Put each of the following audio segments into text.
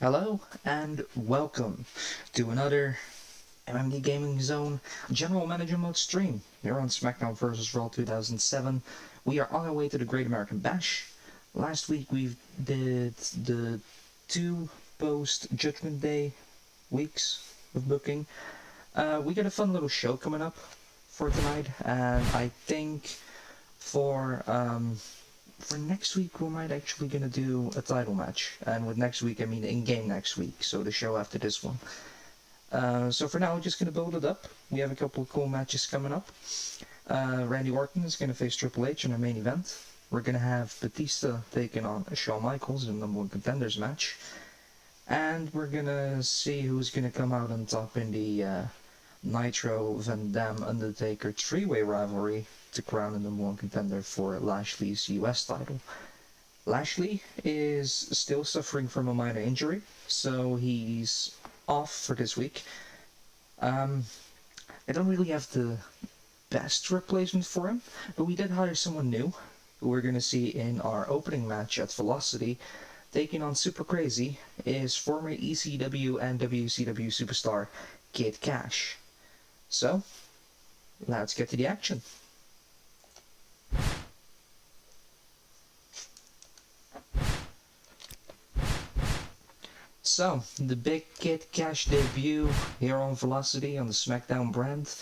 Hello and welcome to another MMD Gaming Zone General Manager Mode stream here on Smackdown vs. Raw 2007. We are on our way to the Great American Bash. Last week we did the 2 post-Judgment Day weeks of booking. We got a fun little show coming up for tonight, and I think for next week we might actually gonna do a title match, and with next week I mean in-game next week, so the show after this one. So for now we're just gonna build it up. We have a couple of cool matches coming up. Randy Orton is gonna face Triple H in our main event. We're gonna have Batista taking on Shawn Michaels in the #1 contenders match, and we're gonna see who's gonna come out on top in the Nitro Van Dam Undertaker 3-way rivalry to crown a #1 contender for Lashley's US title. Lashley is still suffering from a minor injury, so he's off for this week. I don't really have the best replacement for him, but we did hire someone new, who we're going to see in our opening match at Velocity. Taking on Super Crazy is former ECW and WCW superstar Kid Cash. So, let's get to the action. So, the big Kid Cash debut here on Velocity on the Smackdown brand.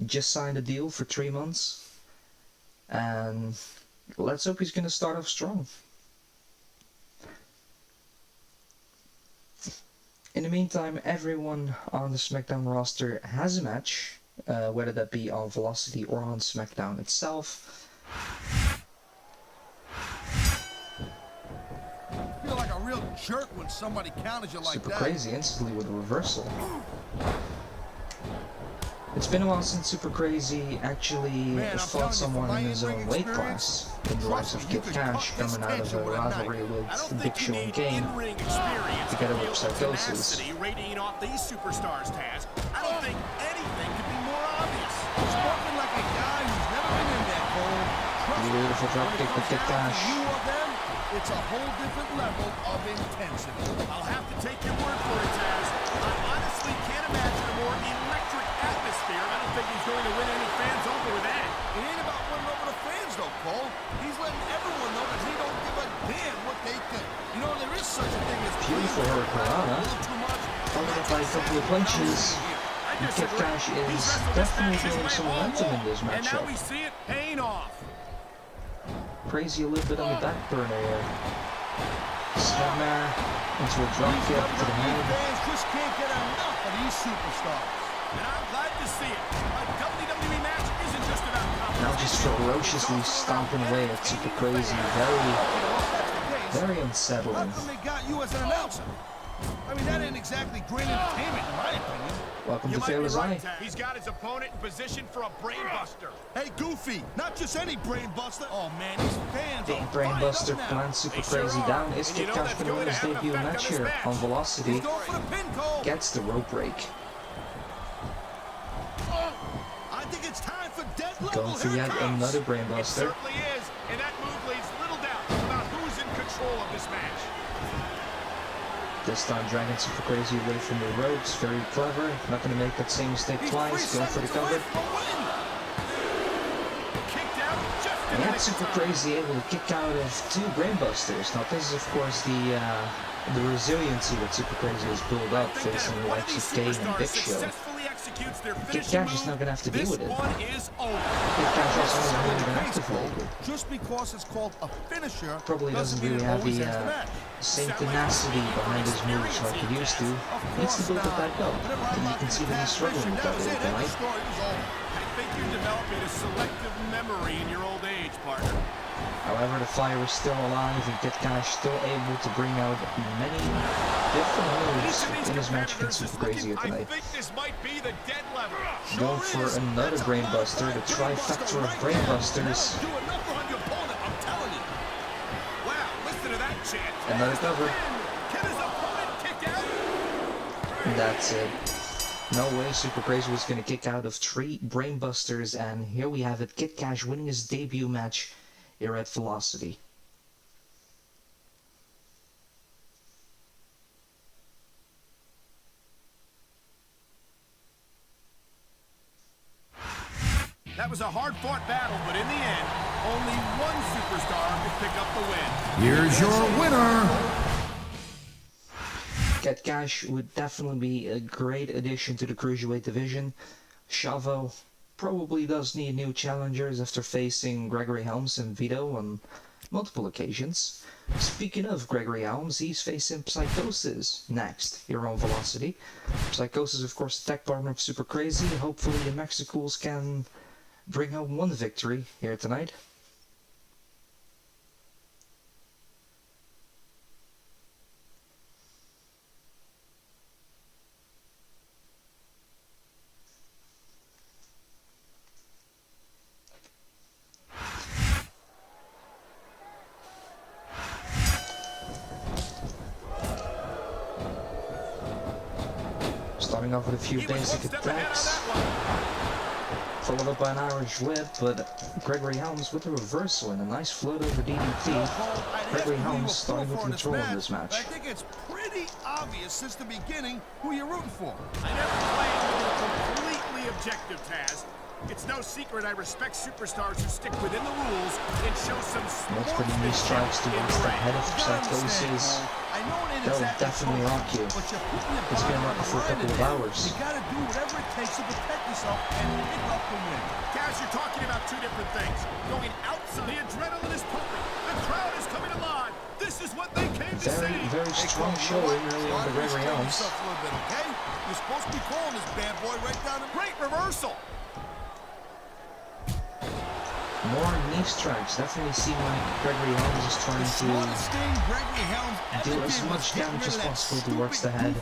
Just signed a deal for 3 months. And let's hope he's going to start off strong. In the meantime, everyone on the Smackdown roster has a match, whether that be on Velocity or on Smackdown itself. I feel like a real jerk when somebody counters you like Super that. Crazy instantly with a reversal. It's been a while since Super Crazy actually fought someone in his own weight class. In the likes of Kid Cash coming out of a rivalry with Big Show and Kane, together with Psychosis. Radiating off these superstars, Taz. I don't think anything could be more obvious. Spoken like a guy who's never been in that hole. Beautiful dropkick with Kid Cash. You or them, it's a whole different level of intensity. I'll have to take your word for it, Taz. I honestly can't imagine a more electric atmosphere. I don't think he's going to win any fans over with that. It ain't about winning over the fans, though, Cole. He's letting everyone know that he don't give a damn what they think. You know, there is such a thing as Beautiful Hurricanrana. Followed up by a couple of punches. And Kid Cash is definitely building some momentum in this And now matchup. we see it paying off. Crazy a little bit on the back burner here. Snapmare into a drop kick to the head. Fans just can't get enough of these superstars. And I'm glad to see it. A WWE match isn't just about competition. Now just ferociously stomping away at Super Crazy. Very unsettling. How come they got you as an announcer? I mean, that ain't exactly great entertainment, in my opinion. Welcome You to might be Taylor's right, Eye. Taz. He's got his opponent in position for a brainbuster. Hey, Goofy, not just any brain buster. Oh, man, these fans Big are brainbuster fired up now. plans Super They sure Crazy are. down. Is And you Kid know Cash that's going to win going to his have an debut effect on match this here match. on Velocity? He's going for the pin, Cole. Gets the rope break. I think it's time for dead level. Going for Here it yet comes. another It brainbuster. certainly is, and that move leaves little doubt about who's in control of this match. This time dragging Super Crazy away from the ropes. Very clever. Not going to make that same mistake He's twice. 3 Going for the seconds away cover. from a win. Kicked out just in And the yet nick Super of time. Crazy able to kick out of 2 brainbusters. Now this is of course the resiliency that Super Crazy has built up I think facing that the one of likes these of Kane and superstars Big Show. successfully executes their Kid finishing Cash is not move, going to have to deal this with it. one is over. Kid Cash also hasn't really been Case, Cole, activated. just because it's called a finisher Probably doesn't mean really it have always the ends the match. same tenacity behind his moves like he used to. Needs to build it back up. And you can see that he's struggling with that a little tonight. I think you're developing a selective memory in your old age, partner. However, the fire is still alive and Kid Cash still able to bring out many different moves in his match against Super Crazy here I tonight. think this might be the dead lever. Going for another brainbuster, the trifecta of brainbusters. Do enough on your opponent, I'm telling you. Wow, listen to that chant. Another cover. Can his opponent kick out? And that's it. No way Super Crazy was going to kick out of 3 brainbusters, and here we have it. Kid Cash winning his debut match here at Velocity. was a hard-fought battle, but in the end, only one superstar could pick up the win. Here's your winner. Get Cash would definitely be a great addition to the Cruiserweight division. Chavo probably does need new challengers after facing Gregory Helms and Vito on multiple occasions. Speaking of Gregory Helms, he's facing Psychosis next here on Velocity. Psychosis, of course, the tech partner of Super Crazy. Hopefully the Mexicools can bring home one victory here tonight. Starting off with a few basic attacks, followed up by an Irish whip, but Gregory Helms with a reversal and a nice float over DDT. Gregory Helms starting with control in this match. I think it's pretty obvious since the beginning who you're rooting for. I never claimed to be completely objective, Taz. It's no secret I respect superstars who stick within the rules and show some Multiple knee strikes towards the head of Psychosis. That'll definitely rock you. It's been rocking for a couple of hours. You gotta do whatever it takes to protect yourself and pick up the win. Guys, you're talking about two different things. Going outside, the adrenaline is pumping. The crowd is coming alive. This is what they came to see. Very strong showing early on the Gregory Helms. Okay? You're supposed to be calling this bad boy right down the Great reversal. More knee strikes. Definitely seem like Gregory Helms is trying to do as much damage as possible towards the head.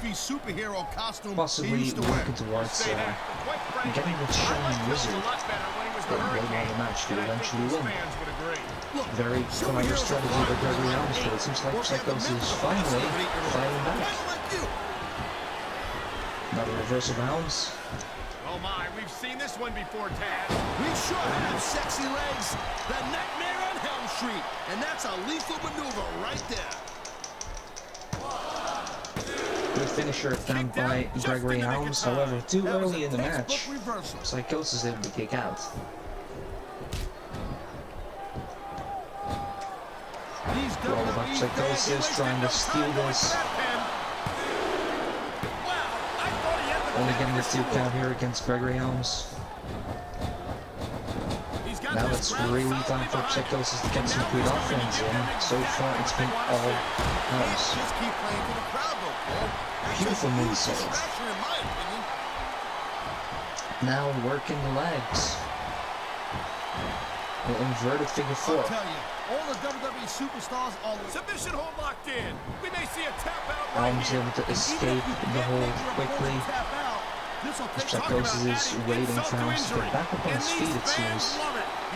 Possibly working towards getting the Shawn Wizard later on the match to eventually win. Very clever strategy by Gregory Helms, but it seems like Psychosis is finally fighting back. Another reversal of Helms. Oh my, we've seen this one before, Taz. We sure have sexy legs. The Nightmare on Helm Street. And that's a lethal maneuver right there. Good finisher attempt by Gregory Helms, however, too early in the match. Psychosis able to kick out. Roll back Psychosis trying to steal this. Only getting the 2 count here against Gregory Helms. Now it's really time for Psychosis to get some good offense in. So far it's been all Helms. Beautiful moveset. Now working the legs. The inverted figure 4. I'll tell you, all the WWE superstars are submission hold locked in. We may see a tap out. Helms able to escape the hold quickly. Psychosis is waiting for Helms to get back up on his feet, it seems.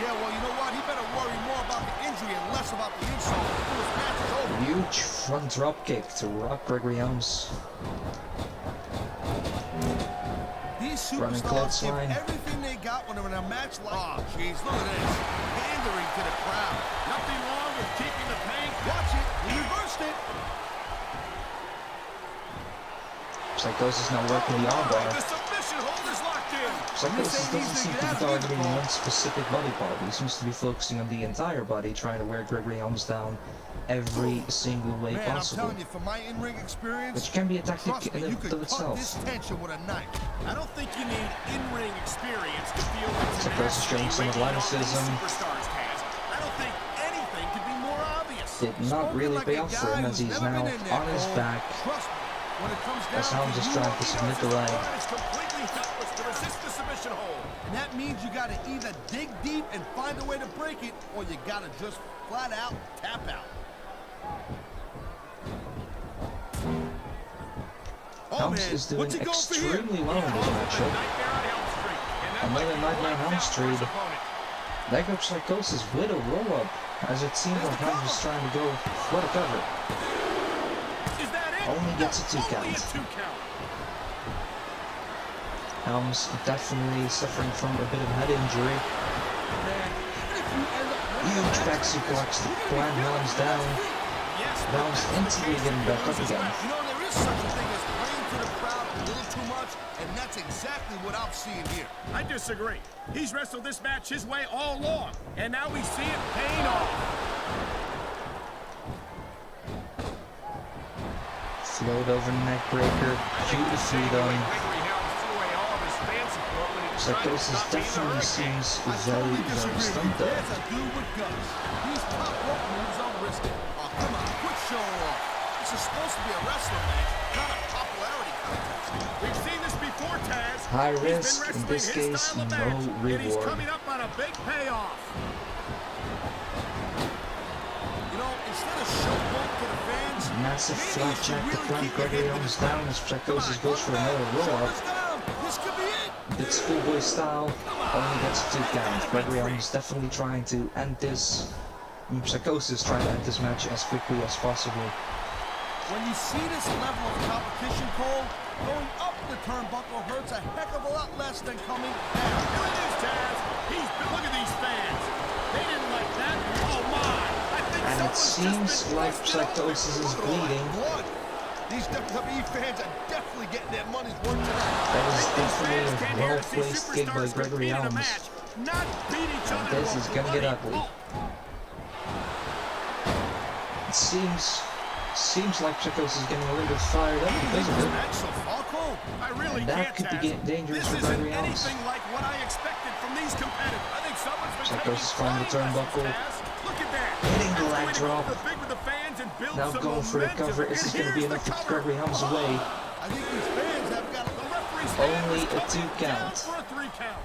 Yeah, well, you know what? He better worry more about the injury and less about the insult. His match is over. Huge front drop kick to rock Gregory Helms. These superstars give everything they got when they're in a match like... Oh, jeez, look at this. Pandering to the crowd. Nothing wrong with keeping the pain. Watch it. He reversed it. Psychosis now working the armbar. The submission hold is locked in. Psychosis doesn't seem to be targeting one specific body part. He seems to be focusing on the entire body, trying to wear Gregory Helms down every single way possible. I'm telling you, from my in-ring experience, which can be a tactic in you and could of itself. This tension with a knife. I don't think you need in-ring experience to feel like Psychosis showing some athleticism. Superstars, Taz. I don't think anything could be more obvious. Did not really pay off for him as he's now on his back. As Helms is trying to submit the leg. And that means you gotta either dig deep and find a way to break it, or you gotta just flat out tap out. Helms is doing extremely well in this matchup. Another Nightmare on Helm Street. Leg up Psychosis with a roll-up, as it seems like Helms is trying to go for the cover. Only gets a 2 count. Helms definitely suffering from a bit of head injury. Huge back suplex to climb Helms down. Helms instantly getting back up again. to the crowd a little too much, and that's exactly what I'm seeing here. I disagree. He's wrestled this match his way all along, and now we see it paying off. Float over neck breaker, beautifully done. Psychosis definitely seems very, very stunned though. There's a dude with guts. These top rope moves are risky. Oh, come on, quit showing off. This is supposed to be a wrestling match, not a popularity contest. We've seen this before, Taz. High He's risk, been in this wrestling his case, style of no match, and he's reward. coming up on a big payoff. You know, instead of showboat to the fans, Massive maybe flat you should jack to really plant keep your Gregory head to the Owens sky. down as Psychosis goes for another roll up. Shoulders down. This could be it. It's schoolboy style, only gets a 2 count. Gregory Owens definitely trying to end this. Psychosis trying to end this match as quickly as possible. When you see this level of competition, Cole, going up the turnbuckle hurts a heck of a lot less than coming down. Here it is, Taz. Look at these fans. They didn't like that. Oh, my. I think And it someone's seems just been like busted open. Psychosis is bleeding. Blood. These WWE fans are definitely getting their money's worth tonight. That is These definitely fans a came here to see well-placed kick by superstars Gregory compete in a Owens. match, not beat each other This to a is gonna get bloody ugly. pulp. It seems like Psychosis is getting a little bit fired up because of it. Match so far, Cole. I really And that can't, could Taz. be dangerous This for isn't Gregory Owens. anything like what I expected from these competitors. I think someone's been Psychosis taking finding the flying turnbuckle. lessons, Taz. Look at that. Hitting the leg That's drop. going to go big with the fans and build Now some going for the momentum. cover. Is this And going to be here's enough to the keep cover. Gregory Owens away? I think these fans have got The referee's hand Only is a 2 coming down count. for a 3 count.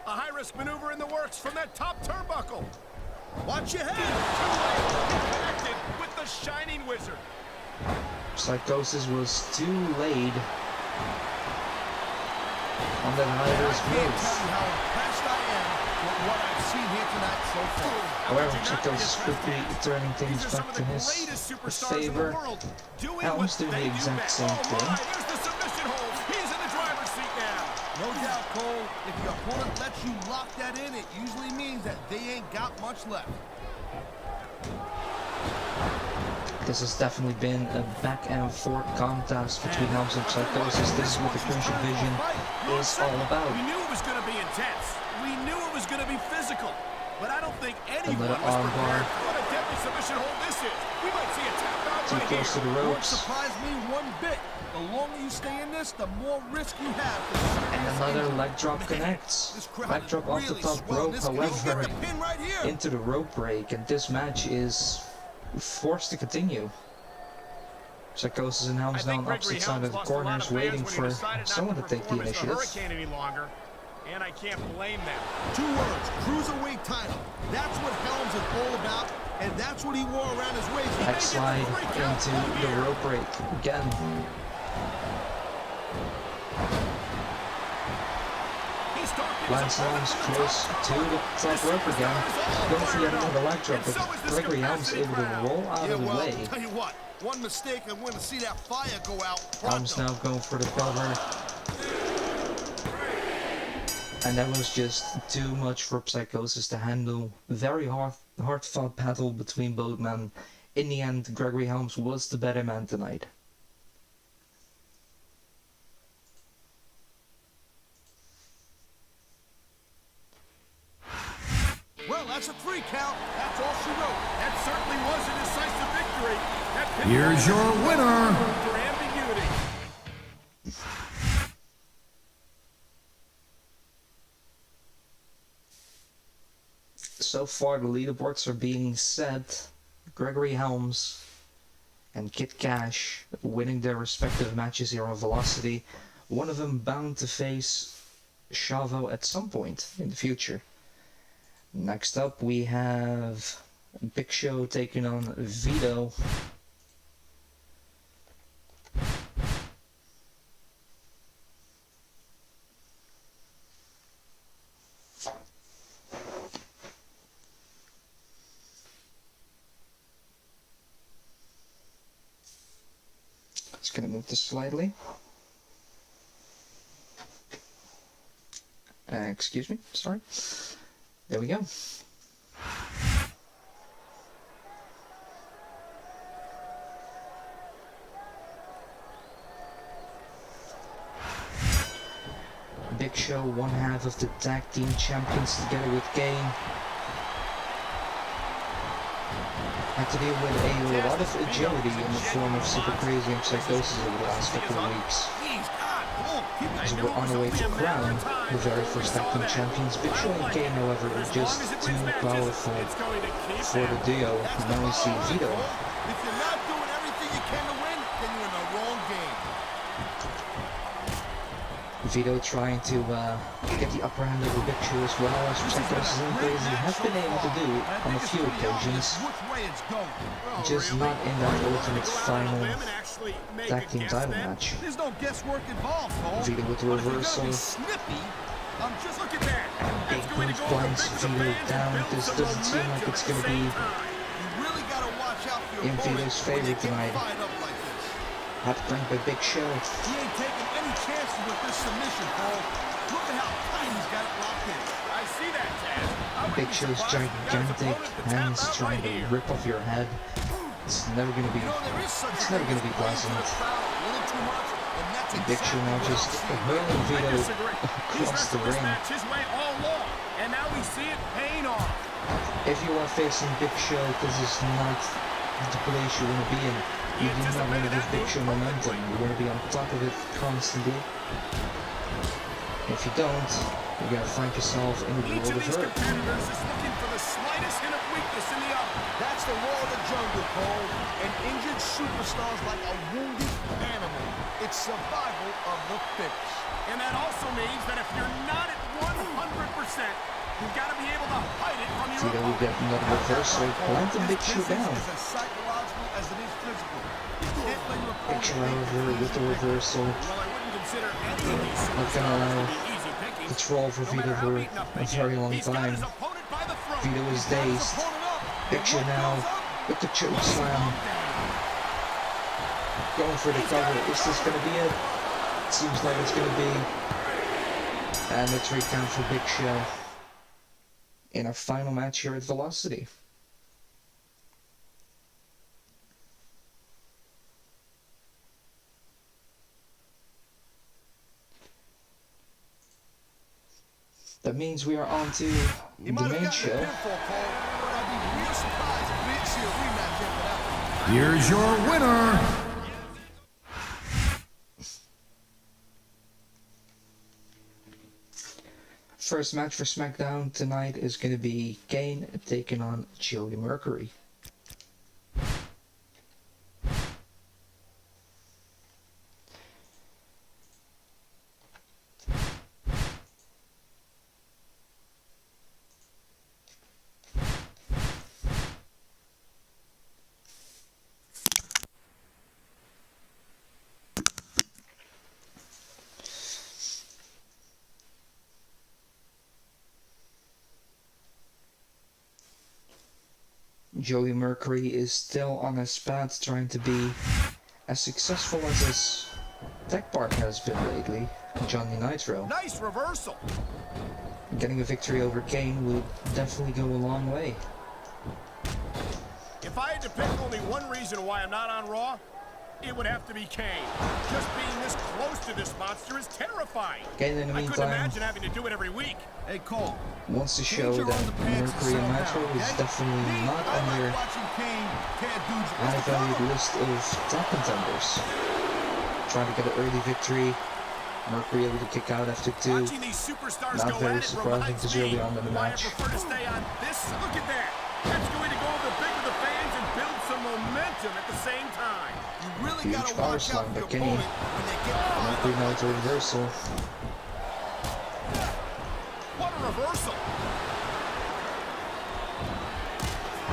A high-risk maneuver in the works from that top turnbuckle. Watch your head. Too late. Connected with the Shining Wizard. Psychosis was too late on that high-risk I can't move. tell you how impressed I am with what I've seen here tonight so far. However, Psychosis quickly turning things These are some back of to the his greatest superstars in the favor. world, doing Owens what doing they the do exact best. same Oh, thing. my, there's the submission hold. He's in the driver's seat now. No doubt, Cole, if your opponent lets you lock that in, it usually means that they ain't got much left. This has definitely been a back and forth contest between Owens and Psychosis. This is what the Cruiser Division is all about. We knew it was going to be intense. We knew it was going to be physical. But I don't think anyone Another was arm prepared bar. for what a deadly submission hold this is. We might see a tap out Too right close to here. the Won't ropes. surprise me one bit. The longer you stay in this, the more risk you have. And another leg drop connects. This crowd Leg drop off the really top swelling. rope, This could even however, get the pin right here. into the rope break, and this match is forced to continue. Psychosis and Helms now on opposite side of the corners, waiting for someone to take the initiative. Hurricane any longer, and I can't blame them. 2 words, Cruiserweight title. That's what Helms is all about, and that's what he wore around his waist. Back slide into the rope break again. Lance Helms close to the top rope again. Going for yet another leg drop, but Gregory Helms able to roll out of the well, way. tell you what, one mistake and we're going to see that fire go out Helms pronto. now going for the cover. And that was just too much for Psychosis to handle. Very hard-fought battle between both men. In the end, Gregory Helms was the better man tonight. Well, that's a 3 count. That's all she wrote. That certainly was a decisive victory. That pin Here's your winner. for ambiguity. So far, the leaderboards are being set. Gregory Helms and Kid Cash winning their respective matches here on Velocity. One of them bound to face Chavo at some point in the future. Next up, we have Big Show taking on Vito. Just gonna move this slightly. Excuse me, sorry. There we go. Show, one half of the tag team champions, together with Kane. Had to deal with a lot of agility in the form of super crazy and psychosis over the last couple of weeks. As we're on our way to crown the very first tag team champions. Big Show and Kane, however, are just too powerful for the duo. Now we see Vito. If you're not doing everything you can to win, then you're in the wrong game. Vito trying to get the upper hand over Big Show as well, as psychosis and crazy have been able to do on a few occasions. Just not in that ultimate final tag team title match. There's no guesswork involved, Cole. Vito with the reversal. Snippy. Just look at that. Big move blinds Vito down. This doesn't seem like it's going to be in Vito's favor tonight. Hot crank by Big Show. He ain't taking any chances with this submission, Cole. Look at how tight he's got it locked in. I see that, Taz. Big Show's gigantic hands trying to rip off your head. It's never gonna be pleasant. Big Show now just hurling Vito across the ring. And now we see it paying off. If you are facing Big Show, this is not the place you want to be in. You do not want to give Big Show momentum. You want to be on top of it constantly. If you don't, you're gonna find yourself in the world of hurt. Competitors is looking for the slightest hint of weakness in the other. That's the law of the jungle, Cole. An injured superstar is like a wounded animal. It's survival of the fittest. And that also means that if you're not at 100%, you've got to be able to hide it from your Vito will get another reversal, planting Big Show down. It's as psychological as it is physical. You can't let your Big Show over with the reversal. Well, I wouldn't consider any of these Not gonna allow easy picking. the troll for Vito for a very long time. Vito is dazed. Big Show now with the choke slam. Going for the cover. Is this gonna be it? Seems like it's gonna be. And a 3 count for Big Show in our final match here at Velocity. That means we are on to the main show. Here's your winner. First match for Smackdown tonight is going to be Kane taking on Jonny Mercury. Jonny Mercury is still on his path trying to be as successful as his tech partner has been lately, Jonny Nitro. Nice reversal. Getting a victory over Kane would definitely go a long way. If I had to pick only one reason why I'm not on Raw, it would have to be Kane. Just being this close to this monster is terrifying. Kane, in the I couldn't meantime, imagine having to do it every week. Hey, Cole. wants to show that Mercury and Nitro is definitely not on their high-valued list of top contenders. Trying to get an early victory. Mercury able to kick out after 2. Watching these superstars Not go very at it surprising reminds because me early on in the why I match. prefer to stay on this. Look at that. That's going to go over big with the fans and build some momentum at the same time. You really Huge gotta power watch out slam for by your Kane. opponent when they get fired Mercury up. now to reversal. What a reversal.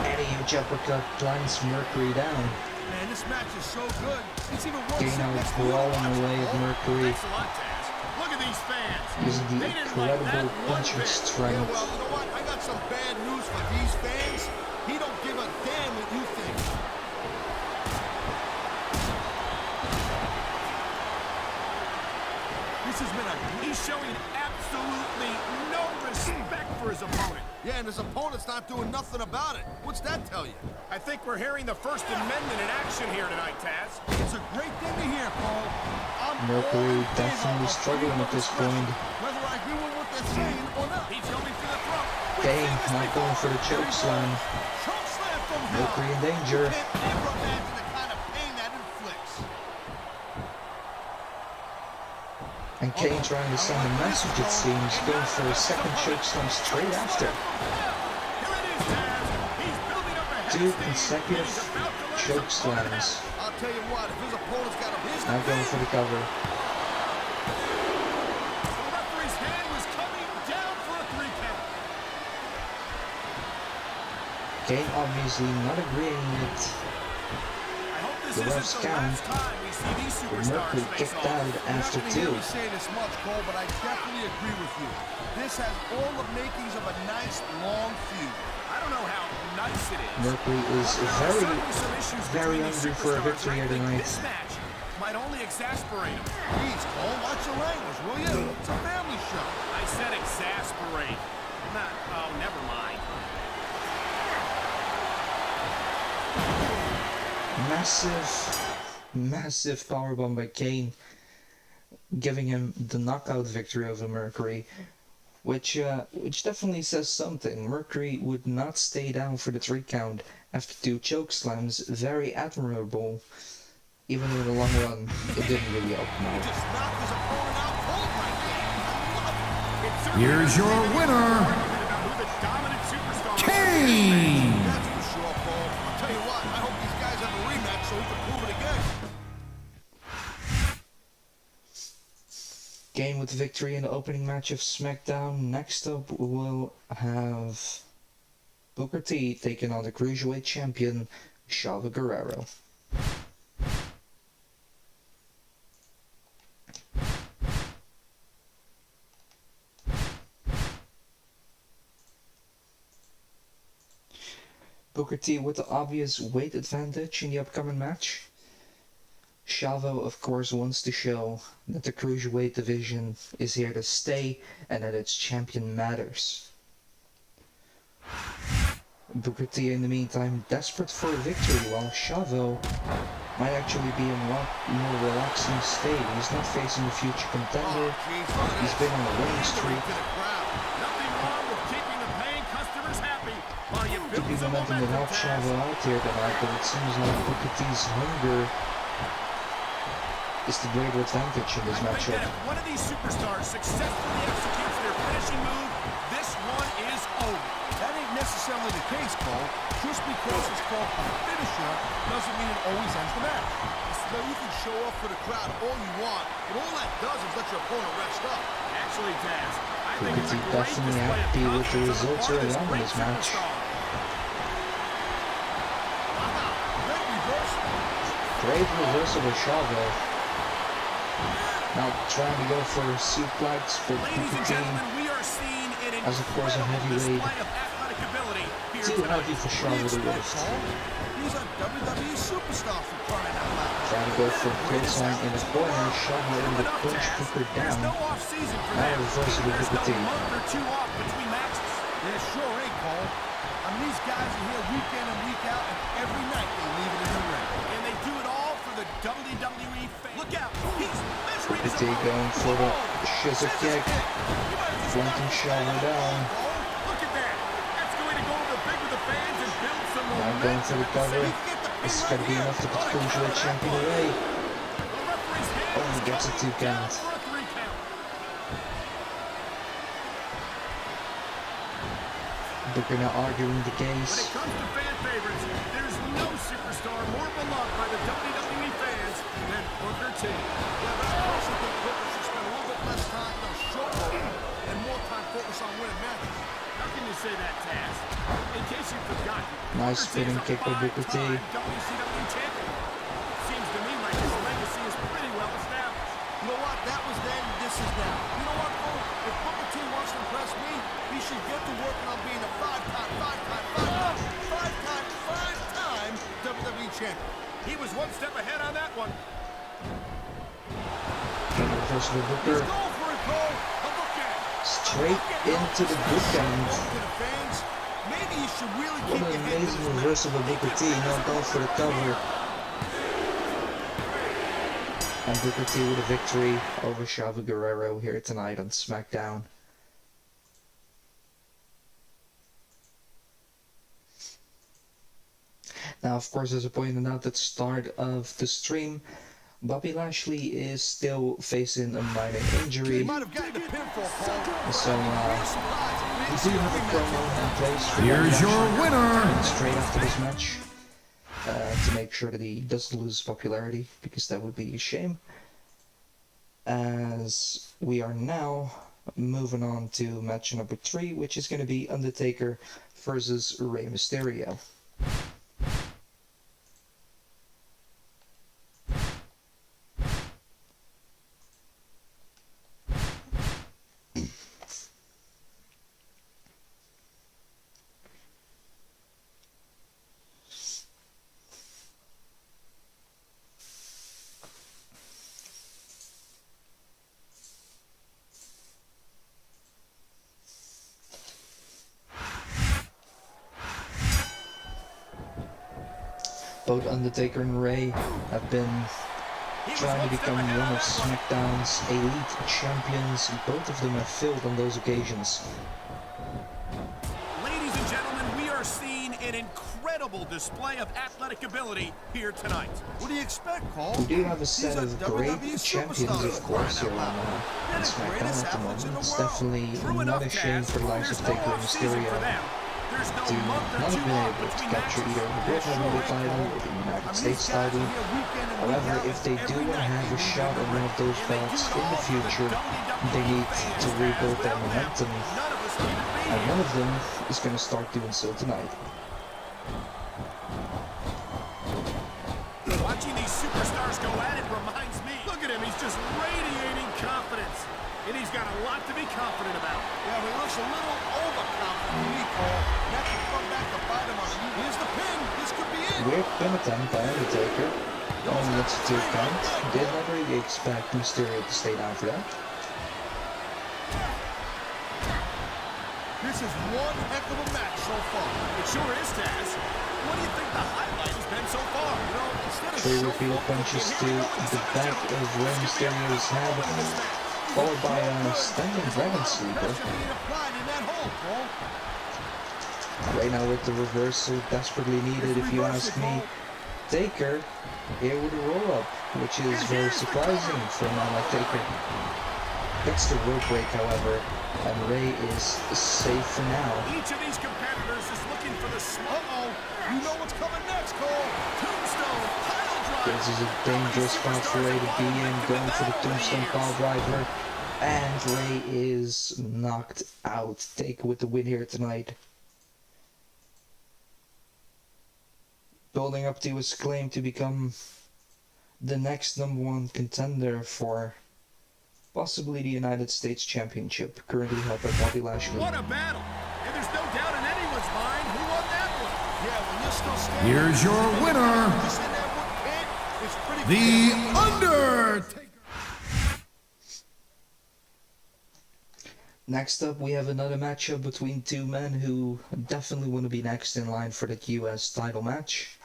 Eddie Uppercut blinds Mercury down. Man, this match is so good. It's even worse. Kane now brawling away at Mercury. Thanks a lot, Taz. Look at these fans. Using the They didn't like that incredible one punching bit. Yeah, strength. well, you know what? I got some bad news for these fans. He don't give a damn what you think. This has been a... He's showing absolutely no respect for his opponent. Yeah, and his opponent's not doing nothing about it. What's that tell you? I think we're hearing the First Amendment in action here tonight, Taz. It's a great thing to hear, Cole. I'm Mercury all in favor definitely of struggling freedom at of this expression. point. Whether I agree I'm saying or not. He's going for the throat. Kane not going for the choke slam. Choke slam from hell. Mercury in danger. You can't ever imagine the kind of pain that inflicts. And Kane trying to send a message, it seems, going for a second choke slam straight after. Here it is, Taz. He's building up a head Two steam, consecutive and he's about to let choke his opponent slams. out. I'll tell you what, if his opponent's got a business, Now going for the cover. The referee's hand was coming down for a 3 count. Kane obviously not agreeing with I hope this the isn't ref's the count. last time we see these But superstars Mercury face kicked off. out after You're not gonna hear two. me say this much, Cole, but I definitely agree with you. This has all the makings of a nice, long feud. I don't know how nice it is. Mercury is But there are very, certainly some issues very between these hungry for a superstars. victory here I think tonight. This match might only exasperate him. Please, Cole, watch your language, will you? It's a family show. I said exasperate. Not, oh, never mind. Massive powerbomb by Kane, giving him the knockout victory over Mercury, which definitely says something. Mercury would not stay down for the 3 count after 2 choke slams. Very admirable, even though in the long run it didn't really help him out. Just knocked his opponent out cold right there. It certainly Here's doesn't your leave any winner, argument about who the dominant superstar is. Kane! That's for sure, Cole. I'll tell you what, I hope these guys have a rematch so we can prove it again. Kane with victory in the opening match of Smackdown. Next up, we'll have Booker T taking on the Cruiserweight champion, Chavo Guerrerro. Booker T with the obvious weight advantage in the upcoming match. Chavo, of course, wants to show that the Cruiserweight division is here to stay and that its champion matters. Booker T, in the meantime, desperate for a victory, while Chavo might actually be in a more relaxing state. He's not facing a future contender. He's been on a winning streak. Nothing wrong with keeping the paying customers happy while you Could be build some momentum to momentum, help Taz. Chavo out here tonight, but it seems like Booker T's hunger is the greater advantage in this I think matchup. that if one of these superstars successfully executes their finishing move, this one is over. That ain't necessarily the case, Cole. Just because it's called a finisher doesn't mean it always ends the match. So you can show off for the crowd all you want, but all that does is let your opponent rest up. Actually, Taz, I think Booker it's T a great definitely display of happy with the confidence on the results part of early this on in great this match. superstar. Wow, great reversal. Great reversal of Chavo. Now trying to go for a suplex for Ladies Booker and T. gentlemen, we are seeing an As of course a incredible heavyweight. display of athletic ability here Too tonight. heavy for What do Chavo you to expect, lift. Cole? He's a WWE superstar for crying out loud. Trying to go for a clothesline in the corner. Chavo able to Coming up, punch Taz, Booker there's no down. off-season for Now that. reversal of There's Booker no T. month or 2 off between matches. There sure ain't, Cole. I mean, these guys are here week in and week out, and every night they leave it in the ring. And they do it all for the WWE fans. Look out! He's measuring Booker his T opponent. going for the shizzle kick. You might as well Fronting stop Chavo it. down. Look at that! That's going to go over big with the fans and build some Now momentum. going for the cover. He can get the pin This is right going to be here. enough to put Oh, Cruiserweight that champion one. away. The referee's hand Oh, he is gets a coming 2 down count. for a 3 count. Booker now arguing the When case. it comes to fan favorites, there's no superstar more beloved by the WWE fans than Booker T. Yeah, but I also think Booker should spend a little bit less time, showboating and more time focused on winning matches. How can you say that, Taz? In case you've forgotten, Nice Booker T spinning is a kick by Booker T. 5-time WCW champion. Seems to me like his legacy is pretty well established. You know what? That was then, this is now. You know what, Cole? If Booker T wants to impress me, he should get to working on being a five-time WWE champion. He was one step ahead on that one. Can reversal of He's Booker. going for it, Cole. A bookend. Straight into the bookend. To the fans, maybe you should really What keep an your head to amazing this match. reversal of Booker T. Now going for the cover. And Booker T with a victory over Chavo Guerrero here tonight on Smackdown. Now, of course, as I pointed out at the start of the stream, Bobby Lashley is still facing a minor injury. So, we do have a promo in place for Here's your winner! straight after this match to make sure that he doesn't lose popularity, because that would be a shame. As we are now moving on to match number 3, which is going to be Undertaker versus Rey Mysterio. Both Undertaker and Rey have been trying to become one of Smackdown's elite champions. Both of them have failed on those occasions. Ladies and gentlemen, we are seeing an incredible display of athletic ability here tonight. What do you expect, Cole? We do have a set of great champions, of course, here on Smackdown at the moment. It's definitely not a shame for the likes of Taker and Mysterio to not have been able to capture either the World Heavyweight title or the United States title. However, if they do want to have a shot at one of those belts in the future, they need to rebuild their momentum, and one of them is going to start doing so tonight. Watching these superstars go at it reminds me. Look at him, he's just radiating confidence. And he's got a lot to be confident about. Yeah, but he looks a little overconfident to me, Cole. That could come back to bite him on the knee. Here's the pin. This could be it. Weird pin attempt by Undertaker. Only it's a 2 count. Did not really expect Mysterio to stay down for that. This is one heck of a match so far. It sure is, Taz. What do you think the highlight has been so far? You know, instead of 3 repeat punches to the back of Rey Mysterio's head, followed by a standing dragon sleeper. Right now with the reversal desperately needed, if you ask me. Taker here with a roll-up, which is very surprising for a man like Taker. Gets the rope break, however, and Rey is safe for now. Each of these competitors is looking for the Uh-oh, you know what's coming next, Cole. Tombstone pile driver. This is a dangerous spot for Rey to be in, going for the Tombstone pile driver, and Rey is knocked out. Taker with the win here tonight. Building up to his claim to become the next #1 contender for possibly the United States Championship, currently held by Bobby Lashley. What a battle! And there's no doubt in anyone's mind who won that one. Yeah, when you're still standing. Here's your winner, The Undertaker. Next up, we have another matchup between 2 men who definitely want to be next in line for that US title match.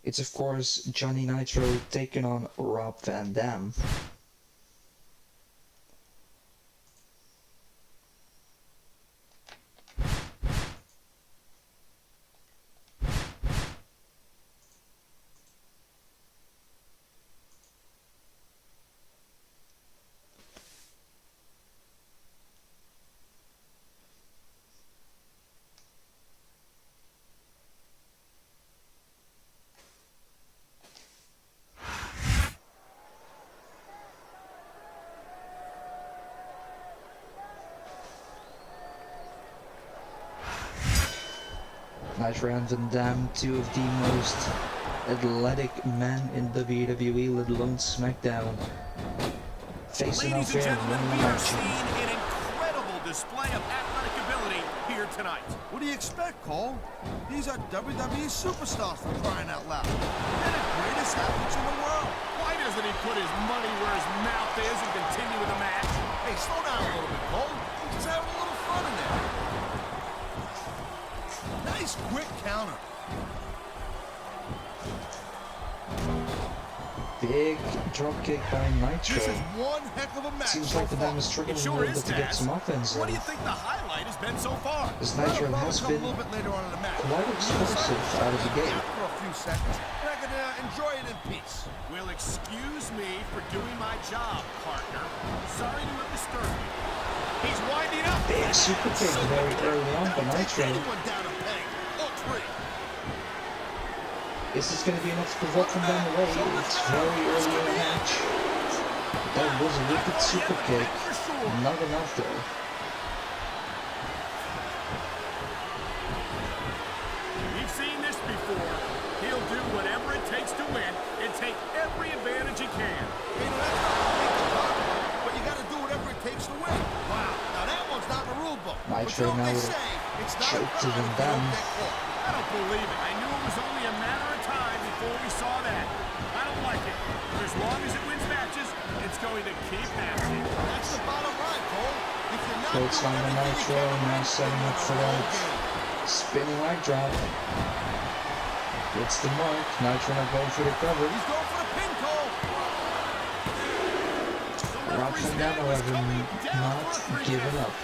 It's of course Jonny Nitro taking on Rob Van Dam. Nitro and Van Dam, 2 of the most athletic men in WWE, let alone SmackDown. Facing off Ladies and here in gentlemen, one we are match. seeing an incredible display of athletic ability here tonight. What do you expect, Cole? These are WWE superstars for crying out loud. They're the greatest athletes in the world. Why doesn't he put his money where his mouth is and continue with the match? Hey, slow down a little bit, Cole. Just have a little fun in there. Nice quick counter. Big drop kick by Nitro. This is one heck of a match. Seems so like the far. Dam is struggling It a sure little is, bit to get Taz. some offense What do in. you think the highlight has been so far? As Nitro That'll has probably been come a little bit later on in the match. quite explosive out of the gate. For a few seconds, and I can enjoy it in peace. Will excuse me for doing my job, partner. Sorry to have disturbed you. He's winding up. Big super kick very early on by Never take Nitro. anyone down a peg. Or three. Is this going to be enough to provoke him down the way? It's very early in the match. That was a wicked super kick. Not enough though. We've seen this before. He'll do whatever it takes to win and take every advantage he can. You know, that's not the big part, but you got to do whatever it takes to win. Wow. Now that one's not in the rule book. But you Nitro know what now they with say, it's not choke a to crime them if you down. don't get caught. I don't believe it. I knew it was only a matter of time before we saw that. I don't like it. But as long as it wins matches, it's going to keep happening. That's the bottom line, Cole. If you're not Close doing line by everything you Nitro, can to now win, setting you're up for in the wrong that game. spinning leg drop. Gets the mark. Nitro not going for the cover. He's going for the pin, Cole. Rob Van Dam, however, not giving up.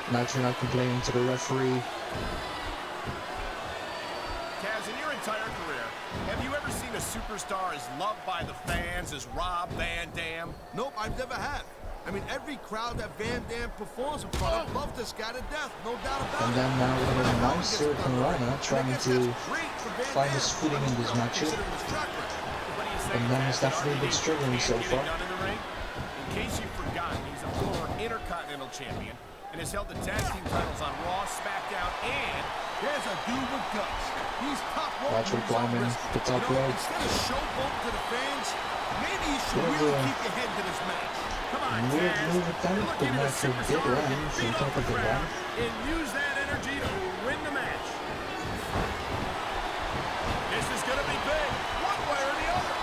Nitro not complaining to the referee. Kaz, in your entire career, have you ever seen a superstar as loved by the fans as Rob Van Dam? Nope, I've never had. I mean, every crowd that Van Dam performs in front of loves this guy to death, no doubt about And it. then now with a nice circle runner, trying to find his footing in this matchup. Van Dam is definitely a bit struggling so far. In case you've forgotten, he's a former Intercontinental Champion and has held the tag team titles on Raw, Smackdown, and There's a dude with guts. He's top rope. Nitro climbing the top rope. Instead of showboating to the fans, maybe you should Bit of really a keep your head to this match. come on, weird Taz. move attempt, You're but looking at a Nitro did superstar land who from beat top up of the crowd ramp. and use that energy to win the match. This is going to be big, one way or the other.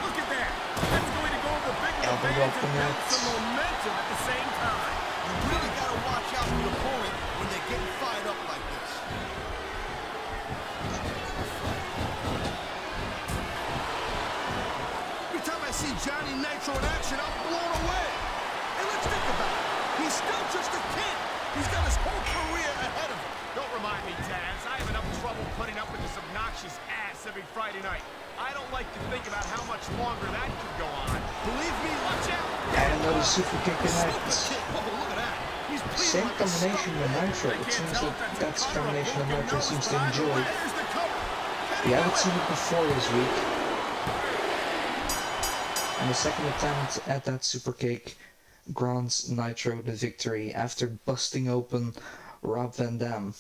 Look at that. That's going to go over big with Elbow fans drop and from build that. some momentum at the same time. You really got to watch out for your opponent when they're getting fired up like this. Every time I see Jonny Nitro in action, I'm blown away. And let's think about it. He's still just a kid. He's got his whole career ahead of him. Don't remind me, Taz. I have enough trouble putting up with this obnoxious ass every Friday night. I don't like to think about how much longer that could go on. Believe me, Watch out! And another super kick connects. Whoa, look at that. He's Same bleeding like a combination with Nitro. I It can't seems tell like if that's a a cover or combination that broken Nitro nose, seems to but either enjoy. way, there's the cover. We haven't seen it before this week. And the second attempt at that super kick grants Nitro the victory after busting open Rob Van Dam.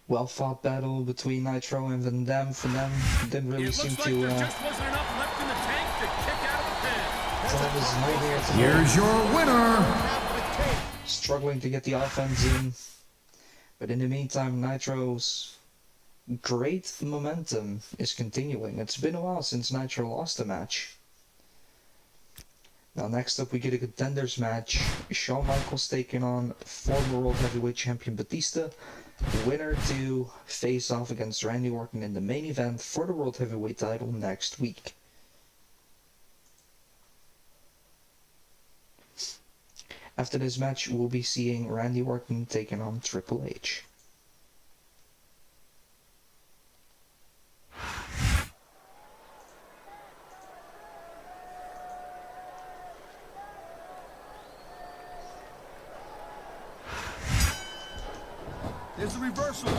Well fought battle between Nitro and Van Dam. Van Dam didn't really It seem looks like to there just wasn't enough left in the tank to kick out of the pin. have his nightmare to Here's your winner, struggling to get the offense in. But in the meantime, Nitro's great momentum is continuing. It's been a while since Nitro lost a match. Now next up we get a contenders match. Shawn Michaels taking on former World Heavyweight Champion Batista. Winner to face off against Randy Orton in the main event for the World Heavyweight title next week. After this match, we'll be seeing Randy Orton taking on Triple H. There's a reversal.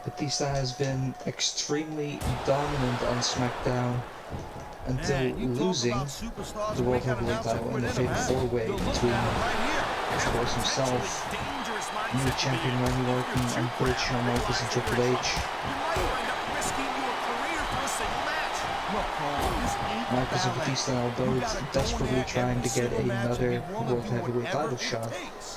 Batista has been extremely dominant on Smackdown until losing the World Heavyweight title in the Fatal 4-Way between, of course, himself, new champion Randy Orton, and both Shawn Michaels and Triple H. You might wind up risking your career for a single match. Michaels and Batista are both desperately trying to get another World Heavyweight title shot,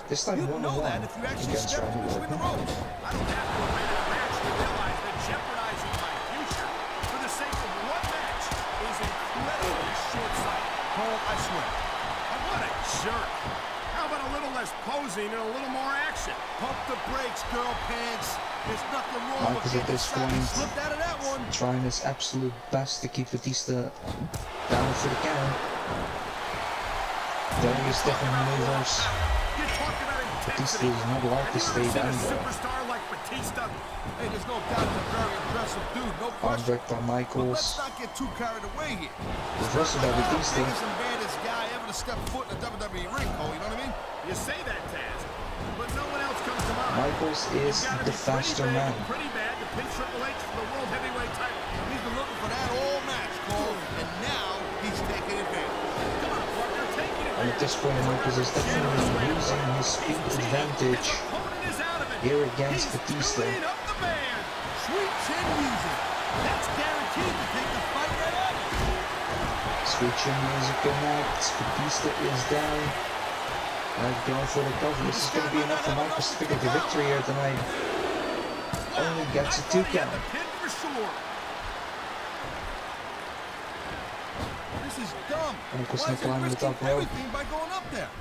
this time 1-1 against Randy Orton. I don't have to win a match to realize that jeopardizing my future for the sake of one match is incredibly short-sighted. Cole, I swear. And what a jerk. How about a little less posing and a little more action? Pump the brakes, girl pants. There's nothing wrong with Michaels at this point slipped out of that one. trying his absolute best to keep Batista down for the count. Various different maneuvers. You talk about Batista intensity. is not allowed to stay down Have you ever seen a there. superstar like Batista? Hey, there's no doubt he's a very impressive dude, no Arm question. break by But let's Michaels. not get too carried away here. Reversal by Batista. Biggest and baddest guy ever to step foot in the WWE ring, Cole, you know what I mean? You say that, Taz, but no one else comes to mind. Michaels is You've gotta the be faster pretty big man. and pretty bad to pin Triple H for the World Heavyweight title. He's been looking for that all match, Cole, and now he's taking advantage. Come on, partner, take it. And at this point, Michaels is definitely using his speed advantage His opponent is out of it. here against He's Batista. tuning up the band. Sweet chin music. That's guaranteed to take the fight right out of you. Sweet chin music connects. Batista is down. And going for the cover. This is going to be enough for Michaels to pick up the victory here tonight. Only gets a 2 count. The pin for sure. This is dumb. Michaels Why not is he climbing the risking top rope. everything by going up there?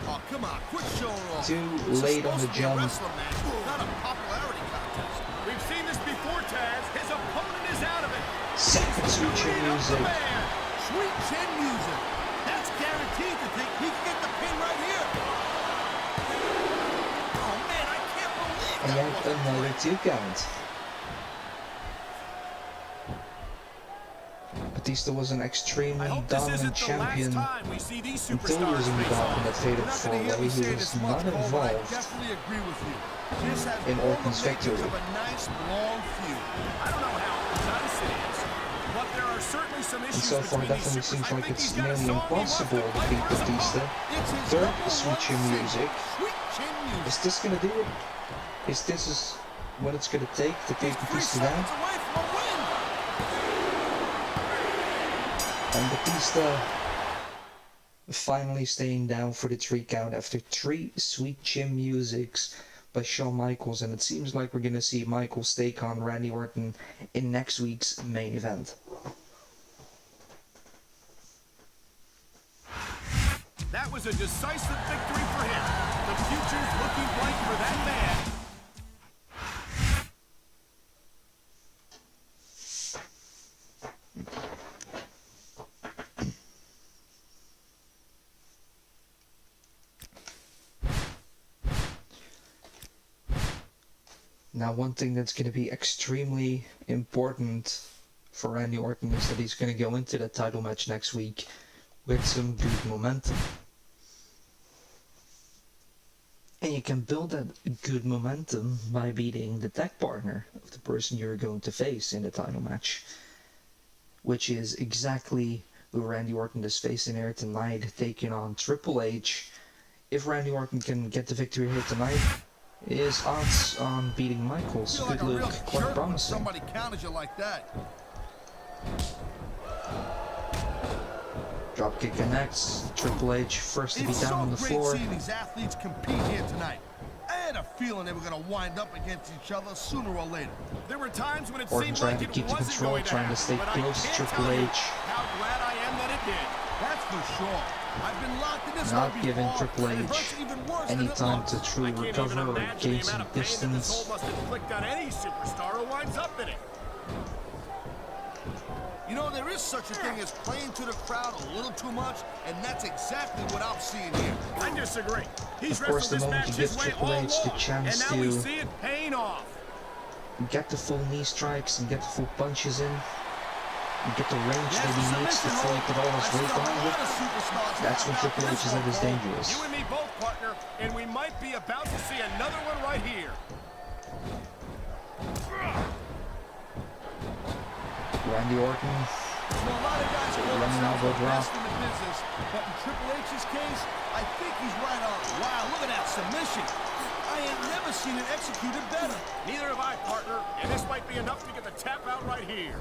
Oh, come on, quit showing off. Too This is late on supposed the to be a jump. wrestling match, not a popularity contest. We've seen this before, Taz. His opponent is out of it. Second sweet chin Tuning up the music. band. Sweet chin music. That's guaranteed to take. He can get the pin right here. Oh man, I can't believe And that. yet another 2 count. Batista was an I extremely hope this dominant isn't the champion last time we see these until superstars losing the face belt in off. that fatal You're not gonna hear four-way. me He say was this not much, Cole, but I involved definitely agree with you. This has in all Orton's the makings victory. of a nice long feud. I don't know how nice it is, but there are certainly some And issues so far, between these definitely supers. seems I like think it's he's got a nearly song he wants to impossible to play beat for his Batista. opponent. It's his Third number sweet one chin single. music. Sweet chin music. Is this gonna do it? Is this what it's gonna take to take He's 3 Batista down? seconds away from a win. And Batista finally staying down for the 3 count after 3 sweet chin musics by Shawn Michaels, and it seems like we're gonna see Michaels take on Randy Orton in next week's main event. That was a decisive victory for him. The future's looking bright for that man. Now, one thing that's going to be extremely important for Randy Orton is that he's going to go into that title match next week with some good momentum. And you can build that good momentum by beating the tag partner of the person you're going to face in the title match, which is exactly who Randy Orton is facing here tonight, taking on Triple H. If Randy Orton can get the victory here tonight, his odds on beating Michaels Feel could like a real look quite jerk when promising. somebody counters you like that. Dropkick connects. Triple H first to be It's down so on the great floor. seeing these athletes compete here tonight. I had a feeling they were going to wind up against each other sooner or later. There were times when it Orton seemed trying like to it keep the wasn't control, going to trying to happen, stay but I close to can't Triple tell you H. how glad I am that it did. That's for sure. I've been locked in this Not one giving before, Triple and it H hurts even worse any than it time looks. to truly I can't even recover or imagine gain the some amount of pain that this distance. hold must inflict on any superstar who winds up in it. You know, there is such a thing as playing to the crowd a little too much, and that's exactly what I'm seeing here. I disagree. He's Of course, the wrestled this moment match you give his way Triple all H the along, chance and now we to see it paying off. get the full knee strikes and get the full punches in, and get the range that he needs to fully put all his weight behind it, that's when Triple H is at his dangerous. You and me both, partner, and we might be about to see another one right here. Randy Orton Well, a lot of guys call running themselves elbow the drop. best in the business, but in Triple H's case, I think he's right on. Wow, look at that submission. I ain't never seen it executed better. Neither have I, partner, and this might be enough to get the tap out right here.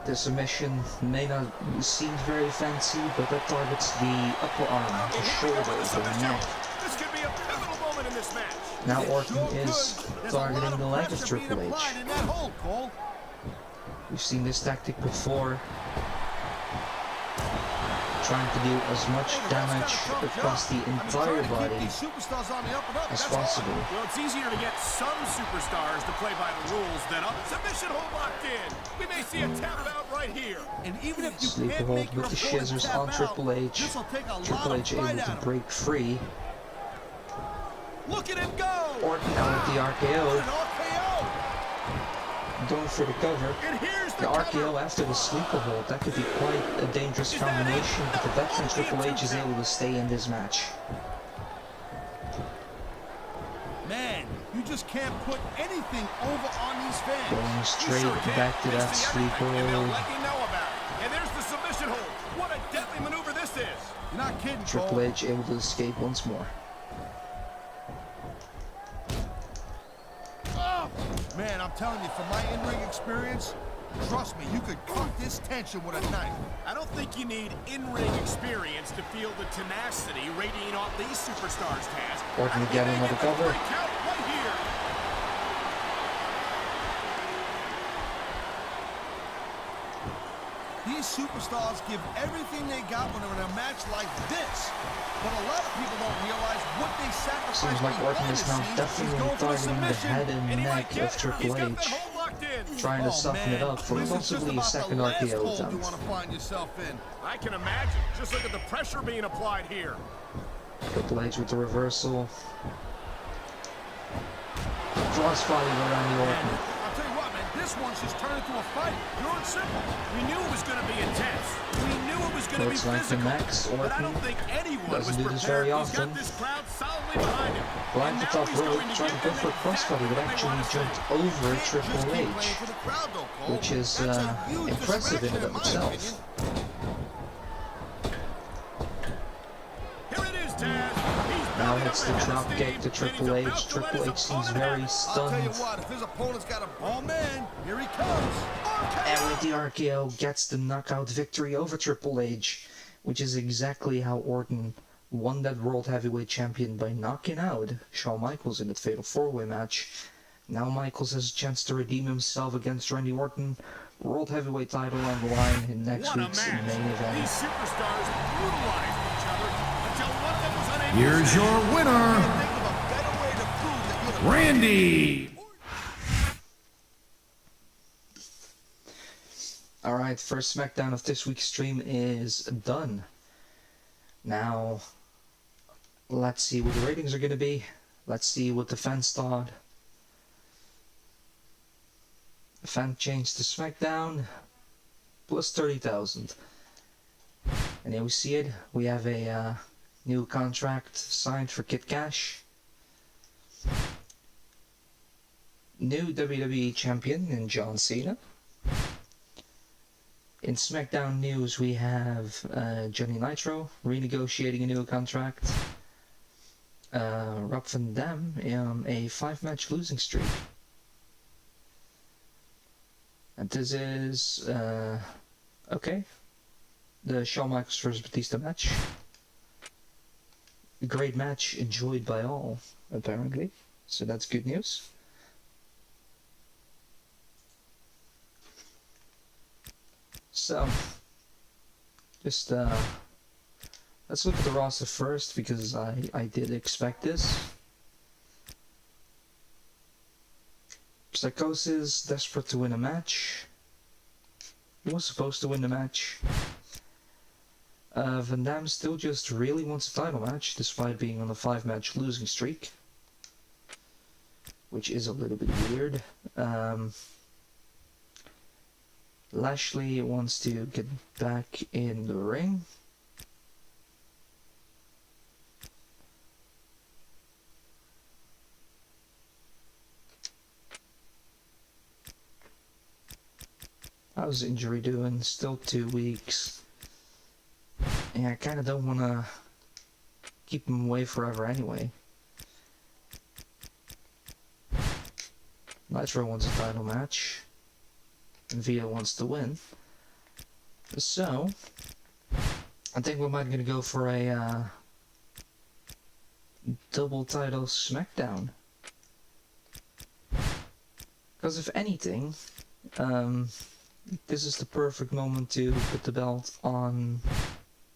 The submission may not seem very fancy, but that targets the upper arm, the shoulder, the neck. This could be a pivotal moment in this match. Now It Orton sure is could. There's a lot targeting the leg of pressure being Triple H. applied in that hole, Cole. We've seen this tactic before. trying to do as much damage across the entire body as possible. Well, it's easier to get some superstars to play by the rules than others. Submission hold locked in. We may see a tap out right here. And even if you Sleeper can't hold make your with the opponent shizzers tap on out, Triple H. this'll take a Triple lot H of able fight to out of break free. Look at him go! Orton now with the What RKO. an RKO! Going for the cover. And here's The RKO after the sleeper hold. That could be quite a dangerous combination, but the veteran Triple H is able to stay in this match. Man, you just can't put anything over on these fans. Going straight back to that sleeper And they'll hold. let you know about it. And there's the submission hold. What a deadly maneuver this is. You're not kidding, Triple Cole. H able to escape once more. Man, I'm telling you, from my in-ring experience, trust me, you could cut this tension with a knife. I don't think you need in-ring experience to feel the tenacity radiating off these superstars, Taz. Orton again another cover. Count right here. These superstars give everything they got when they're in a match like this. But a lot of people don't realize what they sacrifice. Seems like Orton is now definitely targeting the head and neck of Triple H, trying to soften it up for possibly a second RKO You attempt. want to find yourself in. I can imagine. Just look at the pressure being applied here. Triple H with the reversal. Crossbody by Randy Orton. I'll tell you what, man, this one's just turned into a fight. Pure and simple. We knew it was going to be intense. We knew it was going to be Looks like the physical. next But I Orton don't think anyone was doesn't do prepared. this very He's often. got this crowd solidly behind him. Blind And to now top he's rope, going to trying to give go them for a crossbody, exactly but what they actually want to jumped see. over Just Triple keep playing H, for the crowd, though, Cole. which is That's a huge impressive in and distraction, of my itself. opinion. Here it is, Taz. He's Now building hits up the ahead of drop steam, kick to and Triple he's H. about to let Triple his H seems opponent very out. I'll tell you stunned. what, if his opponent's got a ball man, here he comes. And with the RKO, gets the knockout victory over Triple H, which is exactly how Orton won that World Heavyweight Champion, by knocking out Shawn Michaels in that Fatal 4-Way match. Now Michaels has a chance to redeem himself against Randy Orton. World Heavyweight title on the line in next What a week's match. main These event. superstars brutalized each other until one of them was unable Here's to your winner, Think of a better way to prove that you're the Randy. Alright, first Smackdown of this week's stream is done. Now, let's see what the ratings are going to be. Let's see what the fans thought. The fan changed to Smackdown, plus 30,000. And here we see it. We have a new contract signed for Kid Cash. New WWE champion in John Cena. In SmackDown news, we have Jonny Nitro renegotiating a new contract. Rob Van Dam on a 5-match losing streak. And this is, okay, the Shawn Michaels vs. Batista match. A great match, enjoyed by all, apparently. So that's good news. So, just let's look at the roster first, because I did expect this. Psychosis, desperate to win a match. He was supposed to win the match. Van Dam still just really wants a title match, despite being on a 5-match losing streak. Which is a little bit weird. Lashley wants to get back in the ring. How's injury doing? Still 2 weeks. Yeah, I kinda don't wanna keep him away forever anyway. Nitro wants a title match. And Vito wants to win. So, I think we might gonna go for a double title Smackdown. Because if anything, this is the perfect moment to put the belt on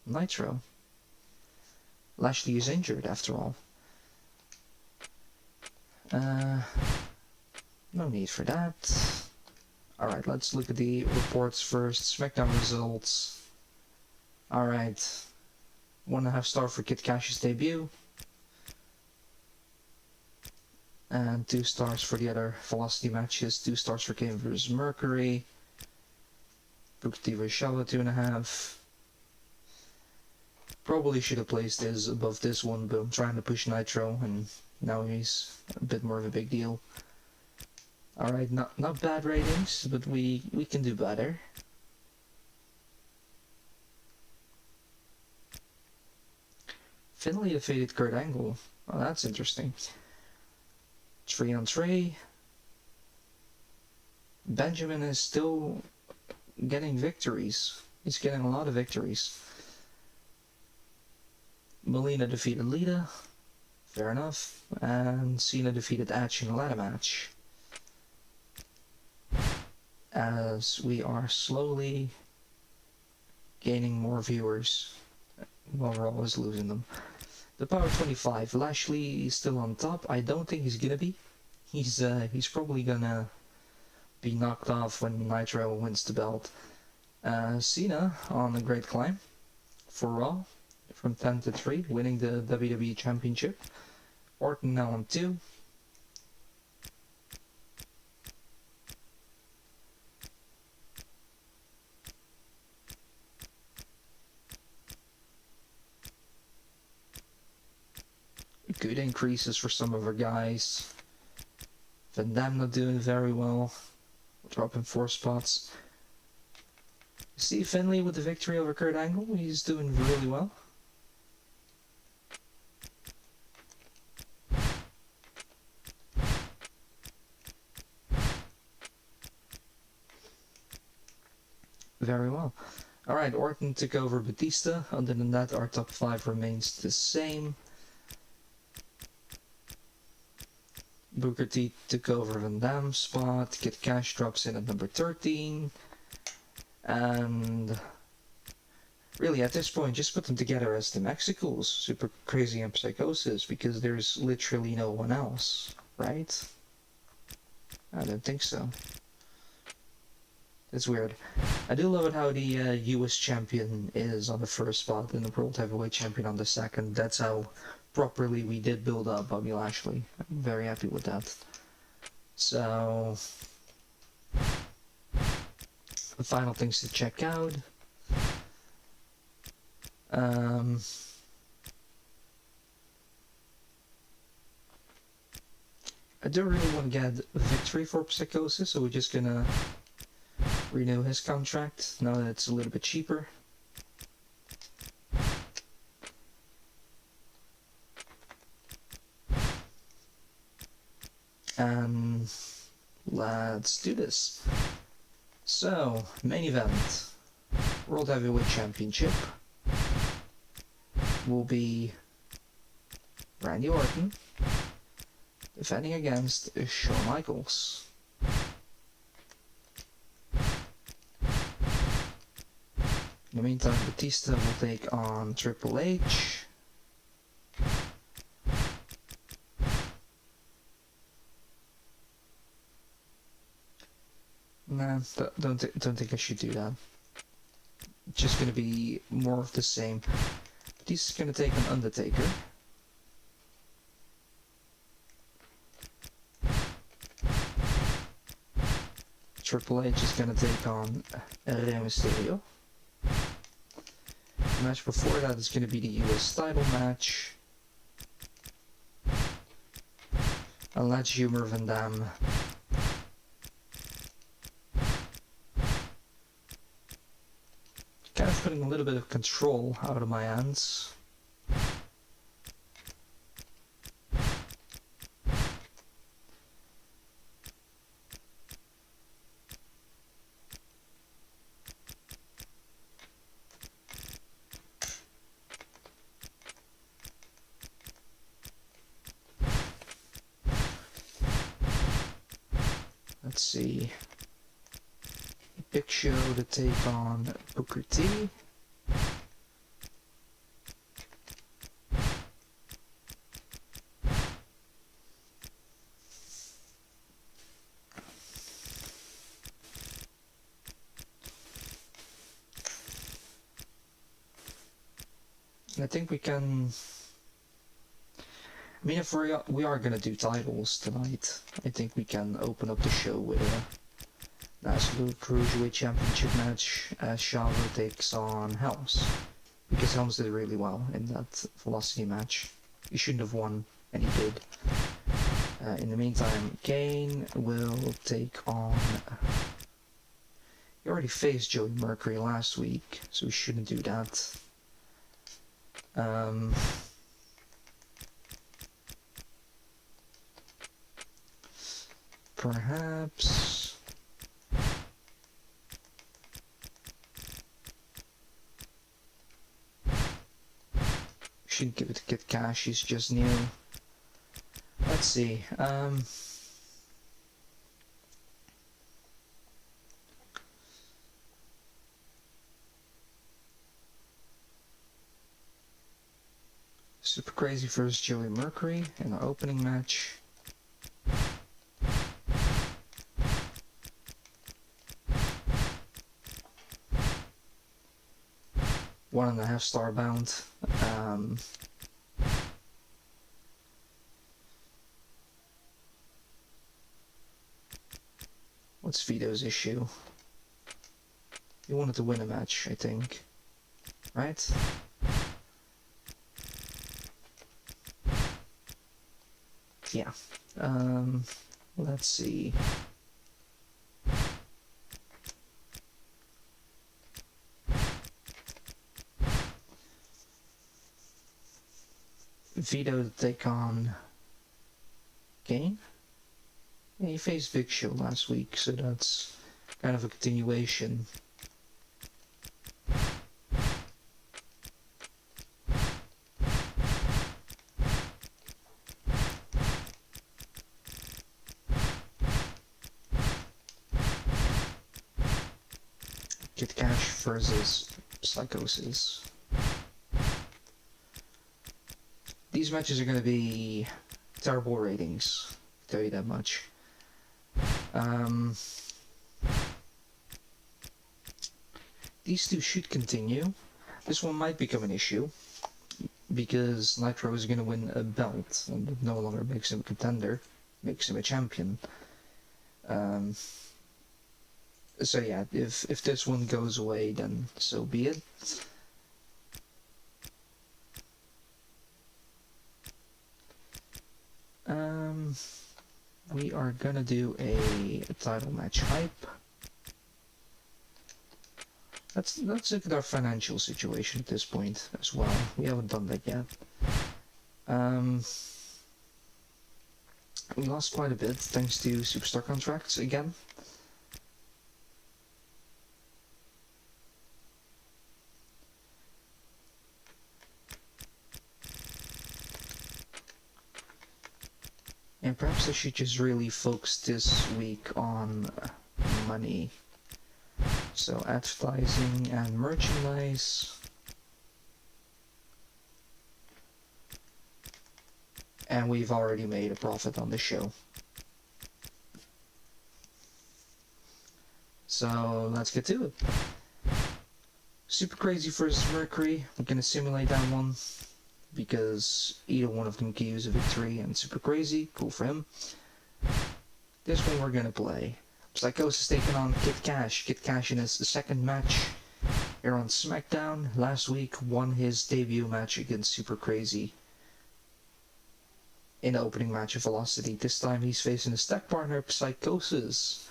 Nitro. Lashley is injured after all. No need for that. Alright, let's look at the reports first. Smackdown results. Alright. 1.5 star for Kid Cash's debut. And 2 stars for the other Velocity matches. 2 stars for Kane vs Mercury. Booker T vs Chavo, 2.5. Probably should have placed this above this one, but I'm trying to push Nitro, and now he's a bit more of a big deal. Alright, not bad ratings, but we can do better. Finlay defeated Kurt Angle. Oh, that's interesting. 3-on-3. Benjamin is still getting victories. He's getting a lot of victories. Melina defeated Lita. Fair enough. And Cena defeated Edge in a ladder match. As we are slowly gaining more viewers while we're always losing them. The Power 25. Lashley is still on top. I don't think he's gonna be. He's probably gonna be knocked off when Nitro wins the belt. Cena on a great climb for Raw from 10 to 3, winning the WWE Championship. Orton now on 2. Good increases for some of our guys. Van Dam not doing very well, dropping 4 spots. See Finlay with the victory over Kurt Angle, he's doing really well. Very well. Alright, Orton took over Batista. Other than that, our top 5 remains the same. Booker T took over Van Dam's spot. Kid Cash drops in at number 13. And really at this point just put them together as the Mexicals, Super Crazy and Psychosis, because there's literally no one else, right? I don't think so. It's weird. I do love it how the US champion is on the first spot and the World Heavyweight Champion on the second. That's how properly we did build up Bobby Lashley. I'm very happy with that. So, the final things to check out. I don't really want to get a victory for Psychosis, so we're just gonna renew his contract now that it's a little bit cheaper. And let's do this. So, main event. World Heavyweight Championship will be Randy Orton defending against Shawn Michaels. In the meantime, Batista will take on Triple H. Nah, don't think I should do that. Just gonna be more of the same. Batista's gonna take on Undertaker. Triple H is gonna take on Rey Mysterio. The match before that is gonna be the US title match. And let's humor Van Dam. Kind of putting a little bit of control out of my hands. Let's see. Big Show to take on Booker T. I think we can... I mean, if we are gonna do titles tonight, I think we can open up the show with a absolute Cruiserweight Championship match as Chavo takes on Helms. Because Helms did really well in that Velocity match. He shouldn't have won, and he did. In the meantime, Kane will take on... He already faced Joey Mercury last week, so we shouldn't do that. Perhaps... Should give it to Kid Cash, he's just new. Let's see, Super Crazy versus Joey Mercury in our opening match. .5 star bound. What's Vito's issue? He wanted to win a match, I think. Right? Yeah. Let's see. Vito to take on Kane? Yeah, he faced Big Show last week, so that's kind of a continuation. Kid Cash versus Psychosis. These matches are going to be terrible ratings, I'll tell you that much. These two should continue. This one might become an issue, because Nitro is going to win a belt, and it no longer makes him a contender, makes him a champion. So yeah, if this one goes away, then so be it. We are gonna do a title match hype. Let's look at our financial situation at this point as well. We haven't done that yet. We lost quite a bit thanks to superstar contracts again. And perhaps I should just really focus this week on money. So advertising and merchandise. And we've already made a profit on the show. So let's get to it. Super Crazy versus Mercury. We're gonna simulate that one, because either one of them can use a victory, and Super Crazy, cool for him. This one we're gonna play. Psychosis taking on Kid Cash. Kid Cash in his second match here on Smackdown. Last week won his debut match against Super Crazy in the opening match of Velocity. This time he's facing his tag partner Psychosis,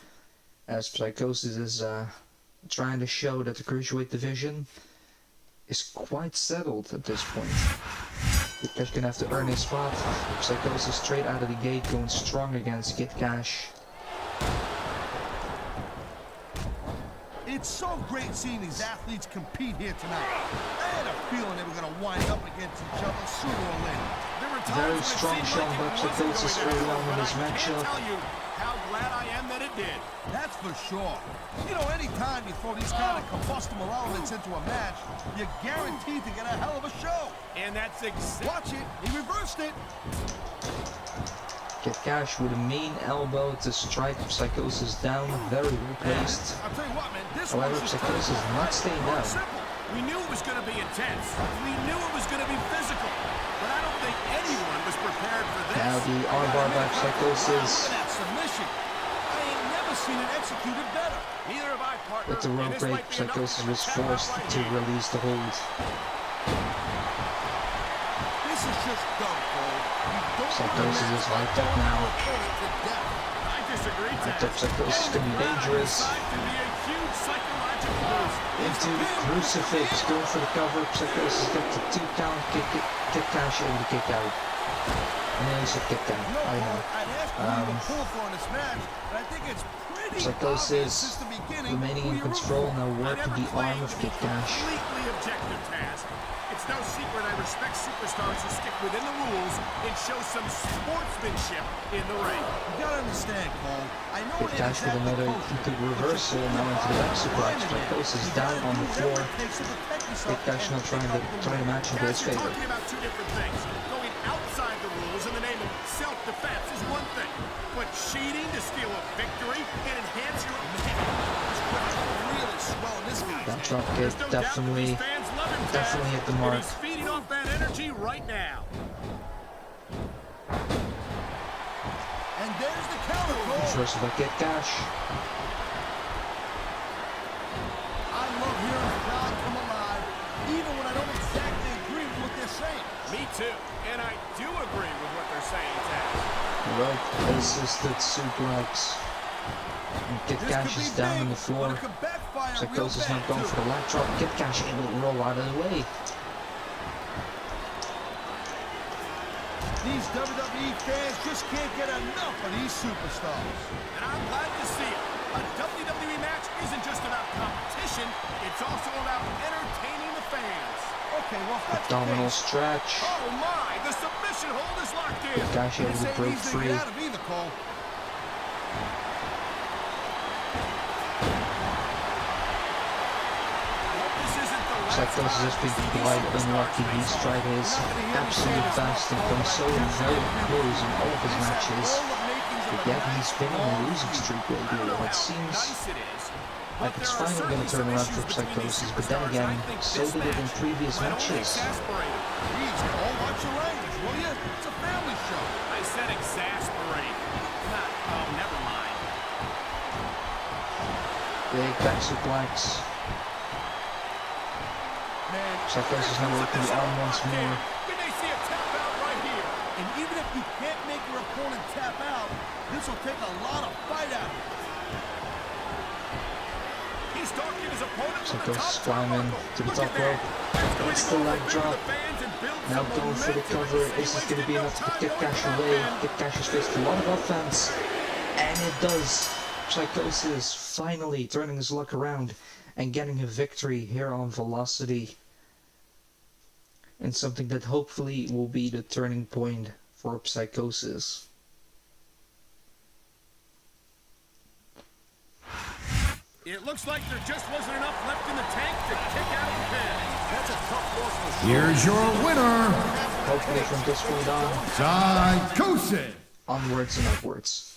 as Psychosis is trying to show that the Cruiserweight division is quite settled at this point. Kid Cash gonna have to earn his spot. Psychosis straight out of the gate going strong against Kid Cash. It's so great seeing these athletes compete here tonight. I had a feeling they were going to wind up against each other sooner or later. Very strong showing by Psychosis early on in his matchup. I can't tell you how glad I am that it did. That's for sure. You know, anytime you throw these kind of combustible elements into a match, you're guaranteed to get a hell of a show. And that's exactly... Watch it. He reversed it. Kid Cash with a mean elbow to strike Psychosis down, very well placed. I'll tell you what, man, this However, one's just Psychosis not staying down. simple. We knew it was going to be intense. We knew it was going to be physical. But I don't think anyone was prepared for this. Now the armbar by Psychosis. That submission. I ain't never seen it executed better. Neither have I, partner. With the rope break, Psychosis was forced to release the hold. This is just dumb, Cole. You don't Psychosis is wiped up now. I disagree, I Taz. think Psychosis could be dangerous. Could be a huge psychological boost. Into Crucifix, going for the cover. Psychosis gets the 2 count, kick cash over the kick out. And then he's a kick down. I know. Psychosis remaining in control, now working the arm of kick cash. Completely objective, Taz. It's no secret I respect superstars who stick within the rules and show some sportsmanship in the ring. You gotta understand, Cole. I know Kick cash with another good reversal, now into the back suplex. Psychosis down on the floor. Kick cash now trying to match into his You're favor. talking about two different things. Going outside the rules in the name of self-defense is one thing, but cheating to steal a victory and enhance your really swelling this guy's That head. drop kick There's no doubt that definitely these fans love him, Taz, hit the and mark. he's feeding off that energy right now. And there's the counter, Cole. First of all, kick cash. I love hearing the crowd come alive, even when I don't exactly agree with what they're saying. Me too, and I do agree with what they're saying, Taz. Rope assisted suplex. And kick cash is down on the floor. Psychosis not going for the leg drop. Kick cash able to roll out of the way. These WWE fans just can't get enough of these superstars. And I'm glad to see it. A WWE match isn't just about competition, it's also about entertaining the fans. Okay, well, if that's the Abdominal case, stretch. Oh my, the submission hold is locked in. Kick cash able this to ain't break easy to free. get out of either, Cole. This isn't the last Psychosis has been quite unlucky. He's tried his absolute best and come so very close in all of his matches. But yet he's been on a losing streak lately, and it seems like it's finally going to turn around for Psychosis. But then again, so did it in previous matches. Please, Cole, watch your language, will you? It's a family show. I said exasperate. Not, oh, never mind. Big back suplex. Man, Psychosis now working the arm once more. We may see a tap out right here. and even if you can't make your opponent tap out, this will take a lot of fight out of him. He's stalking his opponent from the Psychosis top climbing to the top rope. It's the leg drop. Now going for the cover. Is this going to be enough to kick cash away? Kick cash has faced a lot of offense. And it does. Psychosis finally turning his luck around and getting a victory here on Velocity. And something that hopefully will be the turning point for Psychosis. It looks like there just wasn't enough left in the tank to kick out of the pin. That's a tough loss for sure. Here's your winner, Hopefully from this point on, Psychosis. onwards and upwards.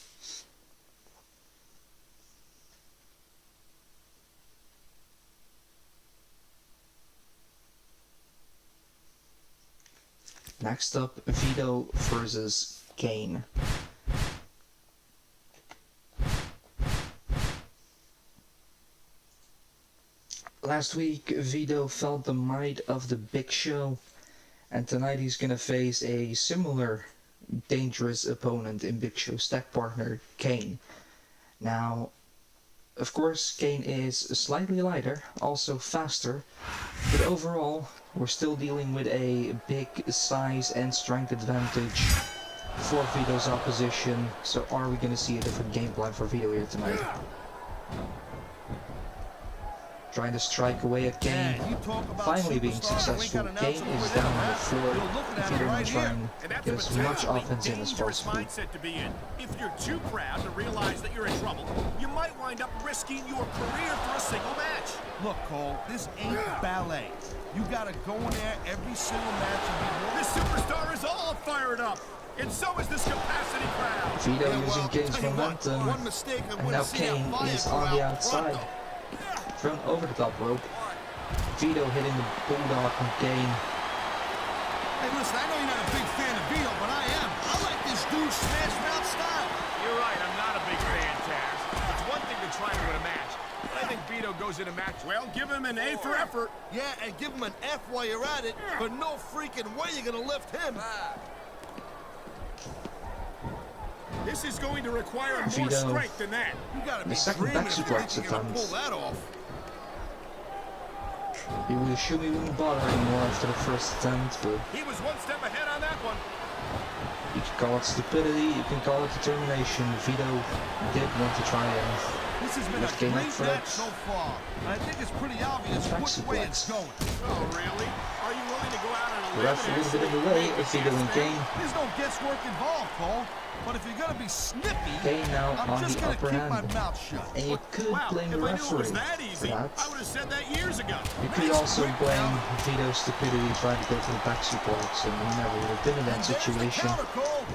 Next up, Vito versus Kane. Last week, Vito felt the might of the Big Show, and tonight he's gonna face a similar dangerous opponent in Big Show's tag partner, Kane. Now, of course, Kane is slightly lighter, also faster, but overall, we're still dealing with a big size and strength advantage for Vito's opposition. So are we gonna see a different game plan for Vito here tonight? Trying to strike away at Kane, finally being successful. Kane is down on the floor. Vito will try and get as much offense in as possible. Mindset to be in. If you're too proud to realize that you're in trouble, you might wind up risking your career for a single match. Look, Cole, this ain't ballet. You gotta go in there every single match and be one. This superstar is all fired up, and so is this capacity crowd. Vito using Kane's momentum, and now Kane is on the outside. Thrown over the top rope. Vito hitting the bulldog on Kane. Hey, listen, I know you're not a big fan of Vito, but I am. I like this dude's smash mouth style. You're right, I'm not a big fan, Taz. It's one thing to try to win a match, but I think Vito goes in a match. Well, give him an A for effort. Yeah, and give him an F while you're at it, but no freaking way you're gonna lift him. This is going to require more Vito. strength than that. You gotta The be second dreaming back if you suplex think you're gonna attempt. pull that off. You would assume he wouldn't bother anymore after the first attempt, but He was one step ahead on that one. you can call it stupidity, you can call it determination. Vito did want to try and This has been lift a Kane up great for match it. so far. I think it's pretty obvious Back which way suplex. it's going. Oh, really? Are you willing to go out on a The limb ref a and little bit in the actually way make of Vito and guess Kane. There's no guesswork involved, Cole. But if you're gonna be snippy, Kane now I'm on just the gonna upper keep my hand. mouth shut. And you could Wow, blame the if I knew it was referee that for easy, that. I would have said that years ago. You could also blame Vito's stupidity trying to go for the back suplex, and he never would have been in that And there's the situation. counter, Cole.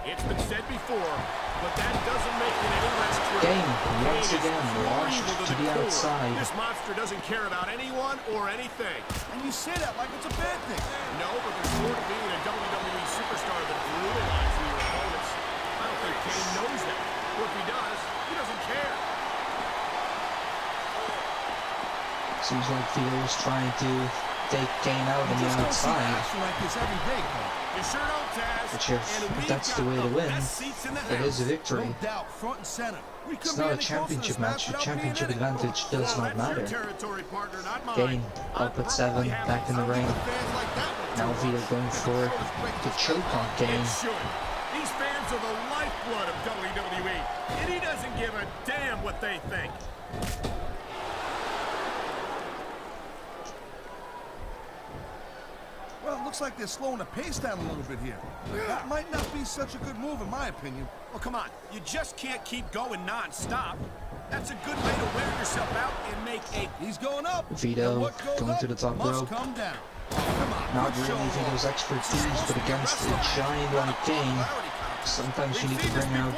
It's been said before, but that doesn't make it any less true. Kane, once Kane is again, launched evil to the core. outside. This monster doesn't care about anyone or anything. And you say that like it's a bad thing. No, but there's more to being a WWE superstar than brutalizing your opponents. I don't think Kane knows that. Or if he does, he doesn't care. Seems like Vito was trying to take Kane out on the Just don't see outside. action like this every day, Cole. You sure don't, Taz. Which And if we've that's the got way to win, best seats in the it is a house. victory. No doubt, front and center. We It's couldn't not be a any closer to championship this match. The without being championship in it. advantage does Well, not that's your matter. territory, partner, not mine. Kane up at 7, back in the ring. Fans like that one, Now too. Vito going for the choke on Kane. It should. These fans are the lifeblood of WWE, and he doesn't give a damn what they think. Well, it looks like they're slowing the pace down a little bit here. That might not be such a good move, in my opinion. Well, come on. You just can't keep going non-stop. That's a good way to wear yourself out and make a... He's going up. Vito And what goes going up to the top must rope. come down. Come on, Not good really show. Vito's expertise, but against a giant like Kane, sometimes you need to bring out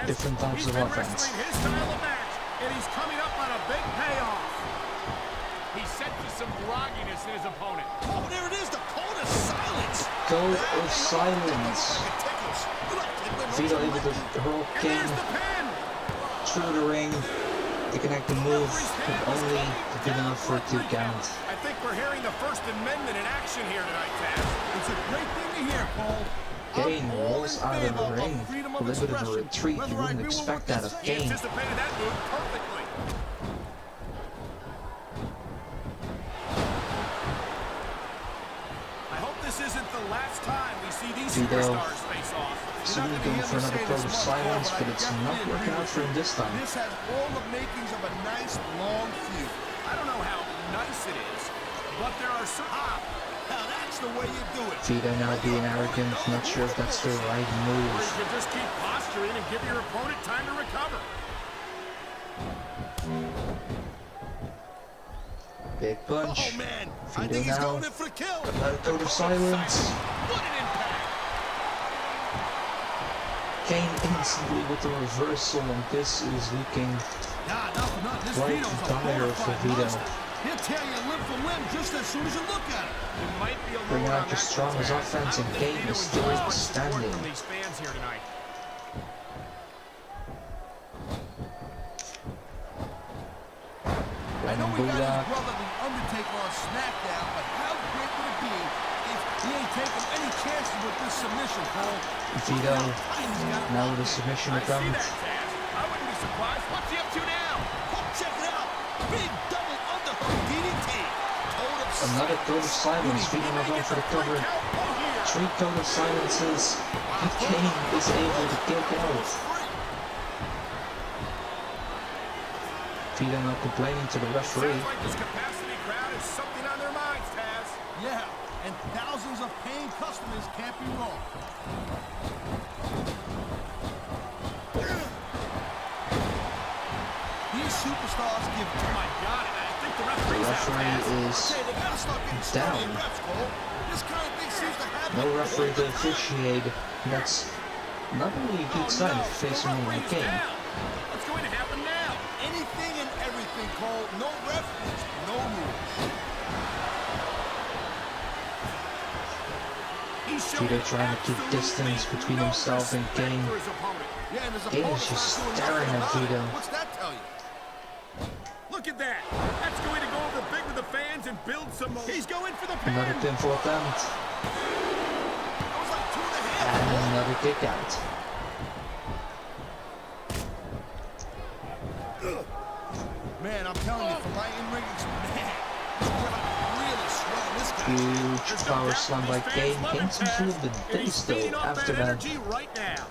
different types of offense. He's been wrestling his style of match, and he's coming up on a big payoff. He's set to some grogginess in his opponent. Oh, there it is, the code of silence. Code of silence. Vito able to hurl And Kane there's the pin. through the ring to connect the move, but only good enough for a 2 count. I think we're hearing the First Amendment in action here tonight, Taz. It's a great thing to hear, Cole. Kane I'm all rolls in out of favor the ring. freedom A of little bit of a expression, retreat. You whether I wouldn't agree with expect what that they of say. He Kane. anticipated that move perfectly. I hope this isn't the last time we see these Vito superstars face off. Seems going for another code of silence, but it's not working out for him this time. This has all the makings of a nice, long feud. I don't know how nice it is, but there are some... Now that's the way you do it. Vito now being arrogant, not sure if that's the right Or move. you can just keep posturing and give your opponent time to recover. Big punch. Oh man, I Vito think he's now. going in for the kill. Another code of silence. What an impact! Kane instantly with the reversal, and this is looking Nah, nothing. This quite Vito's a dire for bona fide Vito. monster. He'll tear you limb from limb just as soon as you look at him. It might be a Bringing lower out on the that strongest one, Taz. offense, I and don't Kane think is Vito still enjoys support standing. from these fans here tonight. I know we got his Bulldog. brother, the Undertaker, on Smackdown, but how great would it be if he ain't taking any chances with this submission, Cole? Vito He's got now with a submission I see attempt. that, Taz. I wouldn't be surprised. What's he up to now? Oh, check it out. Big double underhook DDT. Code of Another code of silence. Vito now going for the cover. 3 code of silences. And Kane is able to kick out. Vito now complaining to the referee. Sounds like this capacity crowd is something on their minds, Taz. Yeah, and thousands of paying customers can't be wrong. These superstars give... Oh my God, I think the The referee's out, referee Taz. is Hey, they gotta start getting down. started in refs, Cole. This kind of thing seems to happen. No referee to officiate. That's not really a good sign if facing one like Kane. What's going to happen now? Anything and everything, Cole. No ref, no rules. Vito trying to keep distance between himself and Kane. Yeah, and his Kane opponent is just doing nothing staring at about it. Vito. What's that tell you? Look at that. That's going to go over big with the fans and build some more. He's going for the pin. Another pinfall attempt. That was like 2.5. And another kick out. Man, I'm telling you, from my in-ring experience, really sweating this guy. Huge power slam by Kane. Kane seems a little bit dazed though after that. Right now.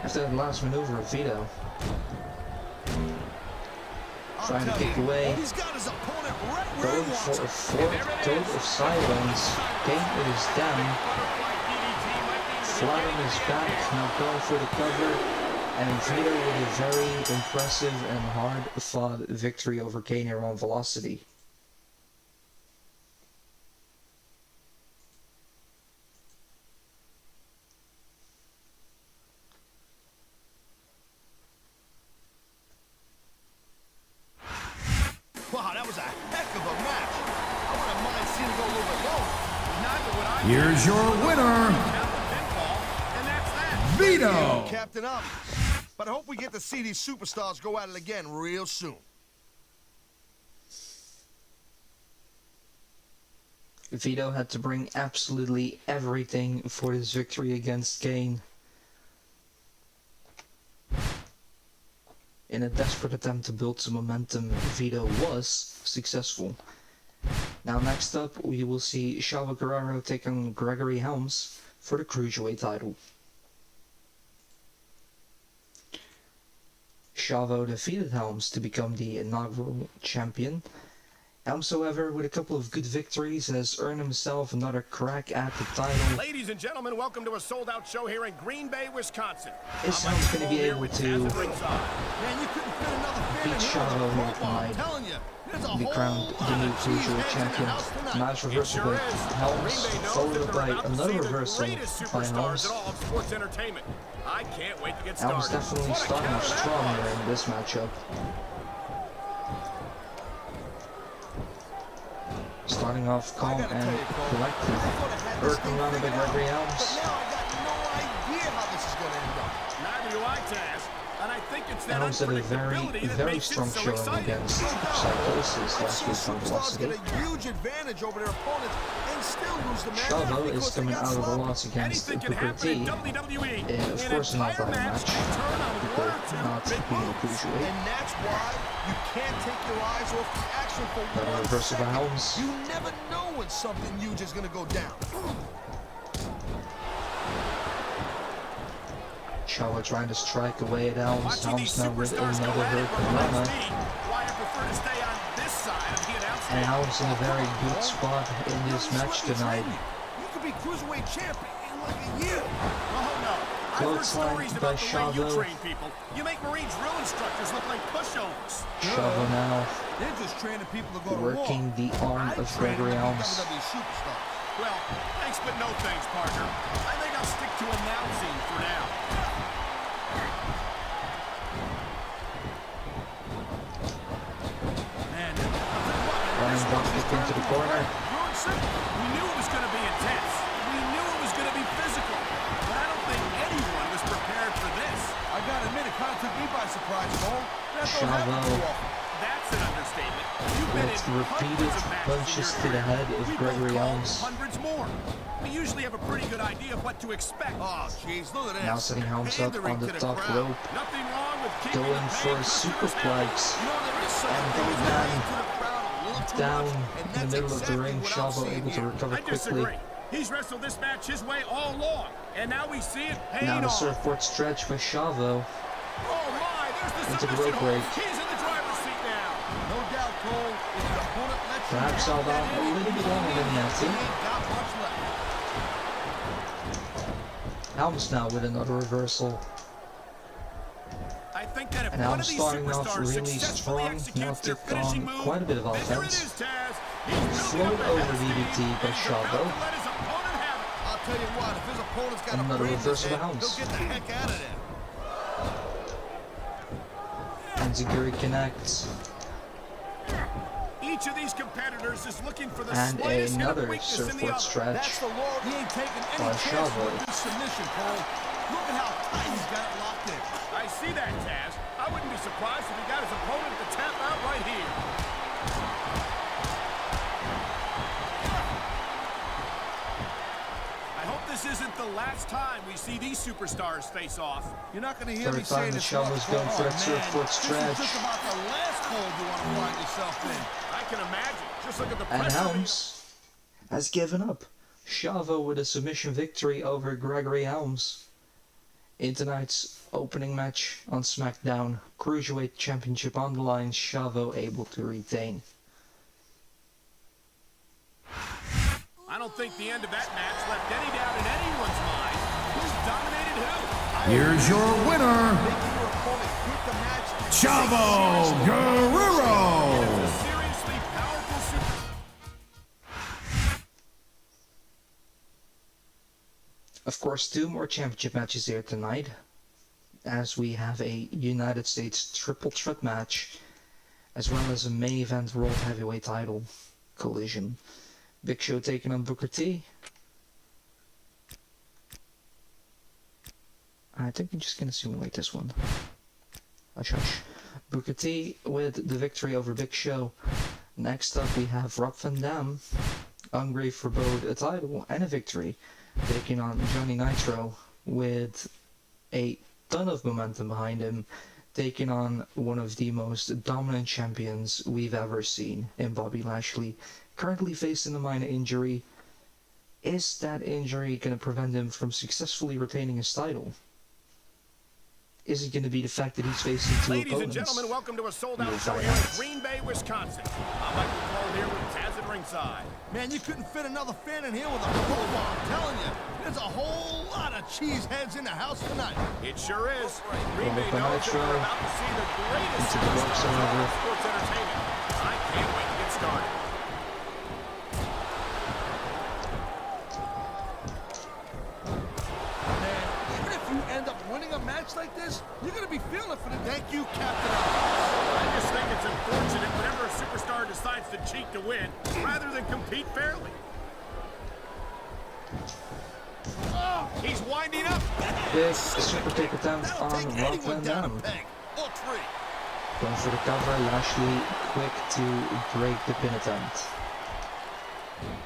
After that last maneuver of Vito. Trying to kick away. He's got his opponent right where Going he for wants a him. fourth code of silence. Kane is down. Flat on his back. Now going for the cover. And Vito with a very impressive and hard-fought victory over Kane here on Velocity. Wow, that was a heck of a match. I wouldn't mind seeing it go a little bit longer. Neither would I. Here's your winner, Count the pinfall, and that's that. Vito. Captain Obvious. But I hope we get to see these superstars go at it again real soon. Vito had to bring absolutely everything for his victory against Kane. In a desperate attempt to build some momentum, Vito was successful. Now next up, we will see Chavo Guerrerro take on Gregory Helms for the Cruiserweight title. Chavo defeated Helms to become the inaugural champion. Helms, however, with a couple of good victories, has earned himself another crack at the title. Ladies and gentlemen, welcome to a sold-out show here in Green Bay, Wisconsin. Is Helms going to be able to Man, you couldn't fit another fan beat in here Chavo with a here crowbar, I'm tonight? telling you. There's a Be whole crowned the lot new of Cruiserweight cheeseheads in the champion? house tonight. Match reversal by Helms, followed by another reversal by Helms. In all of sports entertainment. I can't wait to get Helms started. definitely What a starting counter that strong was. here in this matchup. Starting off calm and collected. Working around the Gregory But Helms. now I got no idea how this is going to end up. Neither do I, Taz. And I think it's that Helms had a unpredictability that very makes it strong so showing exciting. against No doubt. Psychosis I've last seen week on superstars Velocity. get a huge advantage over their opponents and still lose the match Chavo because is they coming got out of the sloppy. loss against Anything can Booker happen in T. WWE. Of An course, not entire by a match match. can turn on Booker one or two not big being a moves. Cruiserweight. And that's why you can't take your eyes off the action for Another 1 reversal by second. Helms. You never know when something huge is going to go down. Chavo trying to strike away at Helms. Watching these Helms now with superstars go another at it hurt reminds Rana. me why I prefer to stay on this side of the announce And table. Helms in a very good spot in this match tonight. You could be Cruiserweight champion in like a year. Oh no. I've heard Clothesline stories by about the way you Chavo. train people. You make Marine drill instructors look like pushovers. Chavo now They're just training people to go to working war. the arm I of train Gregory them to be Helms. WWE superstars. Well, thanks but no thanks, partner. I think I'll stick to announcing for now. Man, Running drop kick into the corner. Pure and simple. We knew it was going to be intense. We knew it was going to be physical. But I don't think anyone was prepared for this. I gotta admit, it kind of took me by surprise, Cole. That don't happen Chavo. too often. That's an understatement. You've been With in repeated hundreds of matches punches in to your the career. head of We both Gregory called Helms. hundreds more. We usually have a pretty good idea of what to expect. Oh, jeez, look at this. Now setting Helms up Pandering on the to top crowd. rope. Nothing wrong with keeping Going the for pain a customers superplex. You know, there is something And that goes goes down. into the crowd a little too Down much, and in the that's middle of the exactly ring. what I'm Chavo seeing able to here. recover I quickly. disagree. He's wrestled this match his way all along, and now we see it paying Now the off. surfboard stretch by Chavo. Oh my, there's the Into the submission rope hold. break. He's in the driver's seat now. No doubt, Cole, if your opponent lets you Perhaps down held on that a little bit longer than that, he too. ain't got much left. Helms now with another reversal. I think that if And one Helms of these starting off superstars really successfully strong. Now executes their took finishing on move, quite a bit of then here it offense. is, Taz. He's building Float up a over head DDT speed, by and he's Chavo. about to let his opponent have it. I'll tell you what, if his opponent's got a Another brain in his reversal head, to Helms. he'll get the heck out of there. Enziguri connects. Each of these competitors is looking for the And slightest hint of another weakness in the surfboard other. stretch. That's the Lord. He ain't taking any by chance Chavo. with this submission, Cole. Look at how tight he's got it locked in. I see that, Taz. I wouldn't be surprised if he got his opponent to tap out right here. I hope this isn't the last time we see these superstars face off. You're not going to hear me Third time say the this. Chavo's going for that surfboard This stretch. is just about the last hold you want to find yourself in. I can imagine. Just look at the And pressure. Helms has given up. Chavo with a submission victory over Gregory Helms in tonight's opening match on SmackDown. Cruiserweight Championship on the line. Chavo able to retain. I don't think the end of that match left any doubt in anyone's mind. Who's dominated who? Here's your winner, Making your opponent quit the match. Chavo Guerrero. A seriously powerful super. Of course, 2 more championship matches here tonight, as we have a United States triple threat match, as well as a main event World Heavyweight title collision. Big Show taking on Booker T. I think I'm just gonna simulate this one. Hush hush. Booker T with the victory over Big Show. Next up we have Rob Van Dam, hungry for both a title and a victory, taking on Jonny Nitro with a ton of momentum behind him, taking on one of the most dominant champions we've ever seen in Bobby Lashley, currently facing a minor injury. Is that injury going to prevent him from successfully retaining his title? Is it going to be the fact that he's facing 2 Ladies opponents? and gentlemen, welcome to a sold-out You'll show find here in out. Green Bay, Wisconsin. I'm Michael Cole here with Taz at ringside. Man, you couldn't fit another fan in here with a crowbar. I'm telling you, there's a whole lot of cheese heads in the house tonight. It sure is. Green Well, Bay the knows that Nitro we're about to see the greatest into the ropes, superstars in all however. of sports entertainment. I can't wait to get started. Man, even if you end up winning a match like this, you're going to be feeling it for the thank you, Captain. I just think it's unfortunate whenever a superstar decides to cheat to win, rather than compete fairly. Oh, he's winding up. Big super kick attempt That'll on take Rob anyone Van down Dam. a peg. Or 3. Going for the cover, Lashley quick to break the pin attempt.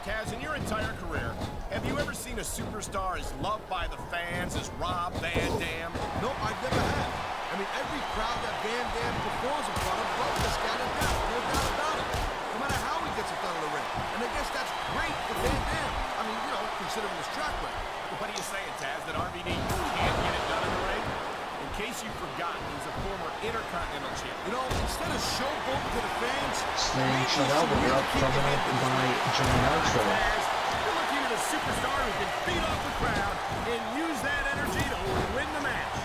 Kaz, in your entire career, have you ever seen a superstar as loved by the fans as Rob Van Dam? No, I've never have. I mean, every crowd that Van Dam performs in front of loves this guy to death. No doubt about it. No matter how he gets in front of the ring. And I guess that's great for Van Dam. I mean, you know, considering his track record. What are you saying, Taz, that RVD can't get it done in the ring? In case you forgot, he's a former Intercontinental champion. You know, instead of showboating to the fans, Slaying shot elbow drop coming up by Jonny Nitro. Taz, you're looking at a superstar who can feed off the crowd and use that energy to win the match.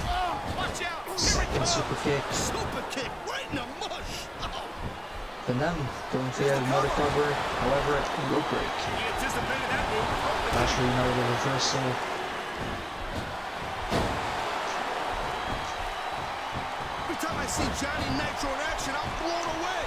Oh, watch out! Here it comes! Super kick. super kick right in the mush. Oh. Van Dam going for yet another cover, however it will break. He anticipated that move. Lashley now with a reversal. Every time I see Jonny Nitro in action, I'm blown away.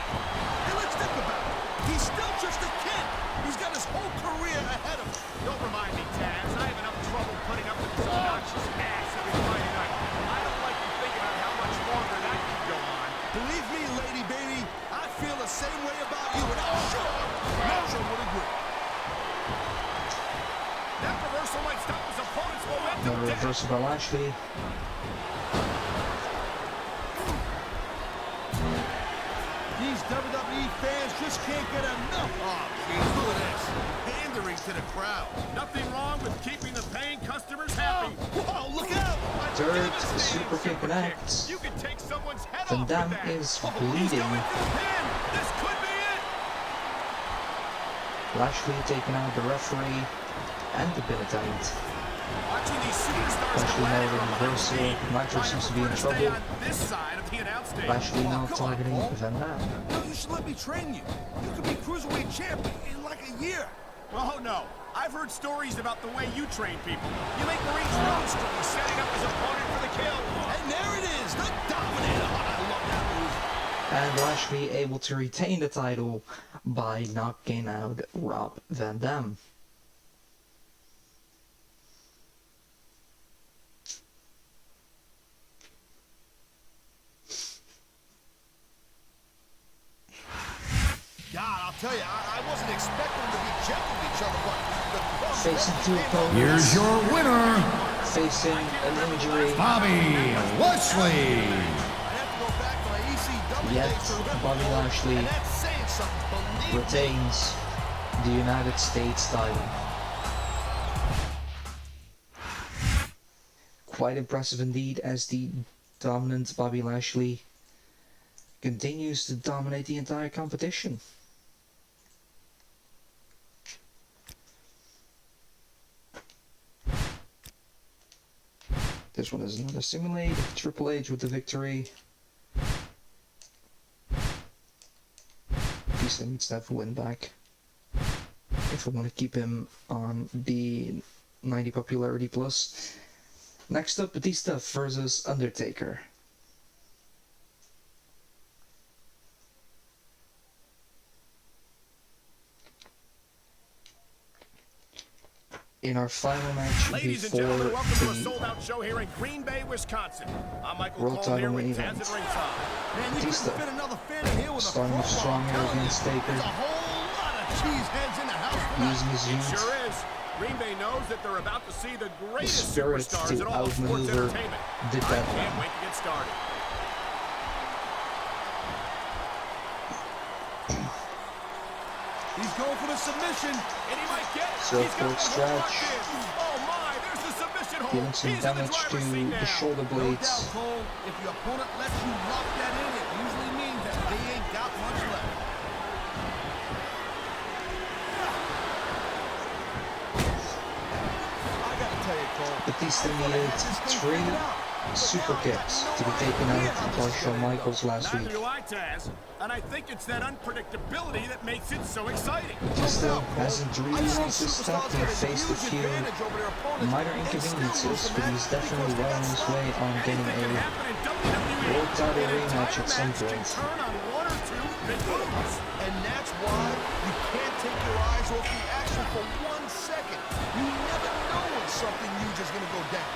Hey, let's think about it. He's still just a kid. He's got his whole career ahead of him. Don't remind me, Taz. I have enough trouble putting up with this obnoxious ass every Friday night. I don't like to think about how much longer that can go on. Believe me, lady baby, I feel the same way about you, and I'm sure Nitro would agree. That reversal might stop his opponent's momentum. Another reversal by Lashley. These WWE fans just can't get enough. Oh, geez, look at this. Pandering to the crowd. Nothing wrong with keeping the paying customers happy. Whoa, look out! Third super kick connects. You can take someone's head Van off Dam with that. is He's bleeding. going for the pin. This could be it. Lashley taking out the referee and the pin attempt. Watching these superstars Lashley now with a behind reversal. me, Nitro I seems to be in prefer to stay trouble. on this side of the announce table. Lashley now come on, targeting Paul. Van Dam. No, you should let me train you. You could be Cruiserweight champion in like a year. Oh no, I've heard stories about the way you train people. You make Marines run strong, setting up his opponent for the kill. And there it is, the Dominator. I love that move. And Lashley able to retain the title by knocking out Rob Van Dam. God, I'll tell you, I wasn't expecting them to be gentle with each other, but Facing two opponents. Here's your winner, Facing an injury. Bobby Lashley. I have to go back to my ECW Yet, days to remember Bobby Cole, Lashley and that's saying something, believe me. retains the United States title. Quite impressive indeed, as the dominant Bobby Lashley continues to dominate the entire competition. This one is another simulate. Triple H with the victory. Batista needs to have a win back if I want to keep him on the 90 popularity plus. Next up, Batista versus Undertaker. In our final match Ladies and before gentlemen, welcome to a the sold-out show here in Green Bay, Wisconsin. I'm Michael World Cole here title with main Taz event. at ringside. Man, you Batista couldn't fit another fan in here with a starting with crowbar, strong I'm air telling you. against Taker. There's a whole lot of cheese heads in the house tonight. using his It youth, sure is. Green Bay knows that they're about to see the his greatest spirit superstars to in all of sports outmaneuver entertainment. the I can't deadman. wait to get started. He's going for the submission. And he might get it. So He's got quick the stretch. hold locked in. Oh my, there's the submission hold. Dealing some He's in the damage to driver's seat the now. shoulder No blades. doubt, Cole, if your opponent lets you lock that in, it usually means that they ain't got much left. I gotta tell you, Cole, Batista I thought I needed had this thing 3 figured out. super kicks to be taken out by Shawn Michaels last Neither week. do I, Taz. And I think it's that unpredictability that makes it so exciting. Batista hasn't really lost his step. He faced a few minor inconveniences, but he's definitely well on his way on getting Anything can a happen in WWE. World title An rematch entire at some match can point. turn on one or two big moves. And that's why you can't take your eyes off the action for 1 second. You never know when something huge is going to go down.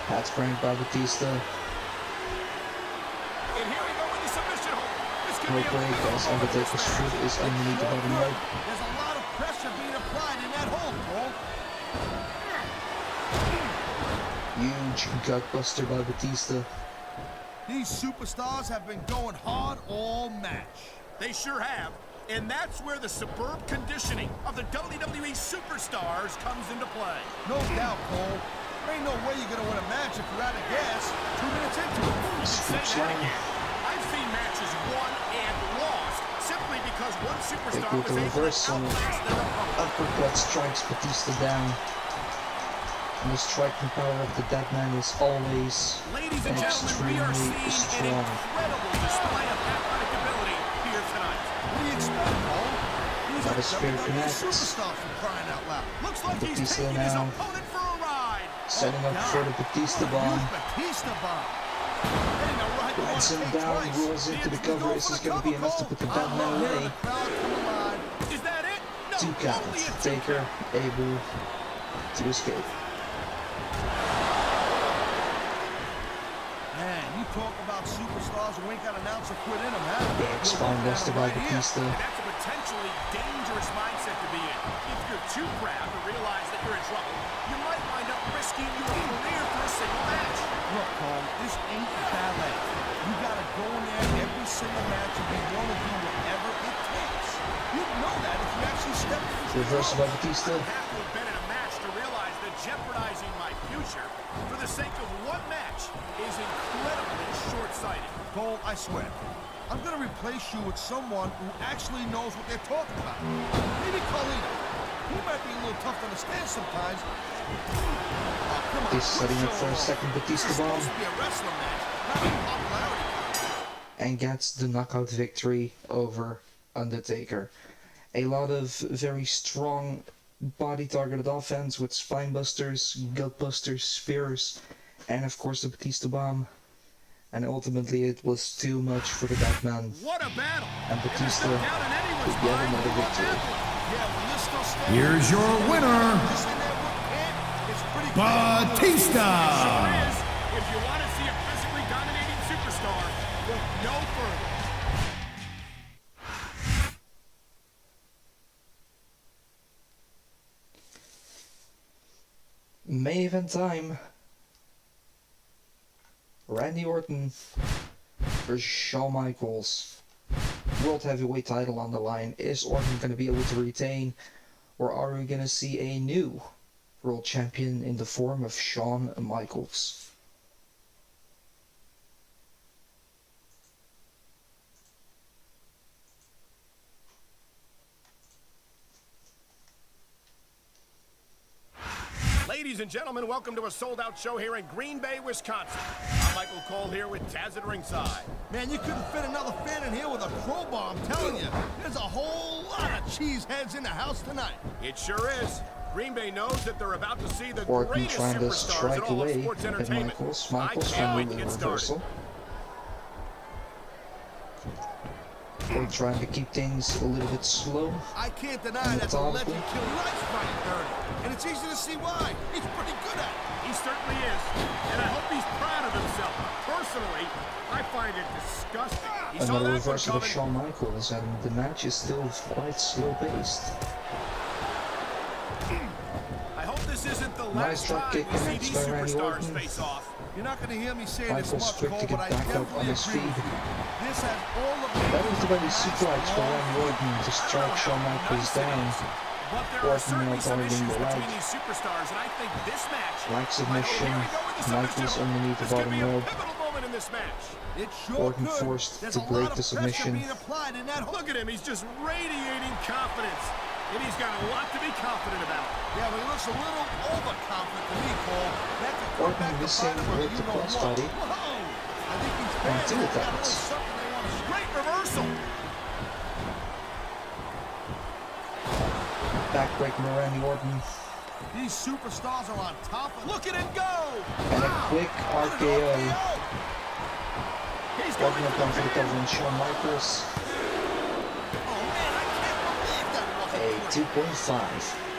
That's framed by Batista. And here we go with the submission hold. This could Real be a quick, big as moment in Undertaker's this foot match. is underneath the bottom rope. There's a lot of pressure being applied in that hold, Cole. Huge gutbuster by Batista. These superstars have been going hard all match. They sure have. And that's where the superb conditioning of the WWE superstars comes into play. No doubt, Cole. There ain't no way you're going to win a match if you're out of gas 2 minutes into it. Say Switch that line. again. I've seen matches won and lost simply because one superstar With was the able to reversal, outlast their opponent. uppercut strikes Batista down. And the striking power of the Deadman is always Ladies and gentlemen, we are extremely seeing an strong. incredible display of athletic ability here tonight. What do you expect, Cole? He's Now a the spear WWE connects. superstar for crying out loud. Looks like he's Batista taking his now opponent for a ride. setting up for the Batista bomb. Batista bomb. Hitting the right Lands him one, down, twice. rolls into the cover. This is going to be enough to put the Deadman away. The crowd come alive. Is that it? No, 2 count. only a 2 Taker count. able to escape. Man, you talk about superstars who ain't got an ounce of quit in them, huh? Big spine buster by Batista. And that's a potentially dangerous mindset to be in. If you're too proud to realize that you're in trouble, you might wind up risking your career for a single match. Look, Cole, this ain't ballet. You gotta go in there every single match and be willing to do whatever it takes. You'd know that if you actually stepped into the Reversal by Batista. I have to have been in a match to realize that jeopardizing my future for the sake of one match is incredibly short-sighted. Cole, I swear, I'm gonna replace you with someone who actually knows what they're talking about. Maybe Carlito. He might be a little tough to understand sometimes. Oh, come on, He's setting up for a show. second Batista This is bomb. supposed to be a wrestling match, not a popularity contest. And gets the knockout victory over Undertaker. A lot of very strong body-targeted offense with spine-busters, gut-busters, spears, and of course the Batista bomb. And ultimately it was too much for the Batman. What a battle! And Batista There's no doubt in anyone's would get mind another who won victory. that one. Yeah, when you're still standing, Here's your winner, just in that one pin, it's pretty clear. Batista. Sure is. If you want to see a physically dominating superstar, look no further. Main event time. Randy Orton versus Shawn Michaels. World Heavyweight title on the line. Is Orton going to be able to retain? Or are we going to see a new world champion in the form of Shawn Michaels? Ladies and gentlemen, welcome to a sold-out show here in Green Bay, Wisconsin. I'm Michael Cole here with Taz at ringside. Man, you couldn't fit another fan in here with a crowbar, I'm telling you. There's a whole lot of cheeseheads in the house tonight. It sure is. Green Bay knows that they're about to see the Orton greatest trying to superstars in strike all of away sports at entertainment. Michaels. I Michaels can't wait trying to to get started. reversal. Orton trying to keep things a little bit slow. I can't deny that the legend killed life's right dirty. And it's easy to see why. He's pretty good at it. He certainly is, and I hope he's proud of himself. Personally, I find it disgusting. He saw Another that one reversal of coming. Shawn Michaels, and the match is still quite slow paced. I hope this isn't the Nice last drop time kick we see connects these by Randy superstars Orton. face off. You're not going to hear me saying this Michaels much, quick Cole, to but get I back up on definitely his agree feet. with you. This has all of the... That was the way he suplex for Randy Orton to strike Shawn Michaels down. But there are Orton now certainly some targeting issues the leg. between these superstars, and I think this match... Like submission, Here we go with the Michaels submission. underneath the This could bottom be a rope. pivotal moment in this match. It sure Orton could. forced There's to a break lot the of pressure submission. being applied in that whole... Look at him, he's just radiating confidence. And he's got a lot to be confident about. Yeah, but he looks a little overconfident to me, Cole. That could come Orton back to missing bite him with the crossbody. Whoa! I think these And fans two have got a attacks. little something they want to... Great reversal. Backbreaking by Randy Orton. These superstars are on top of... Look at him go. And a quick What an RKO. He's Orton going will for come the for the pin. cover on Shawn Michaels. Oh, man, I can't believe that wasn't A 2.5.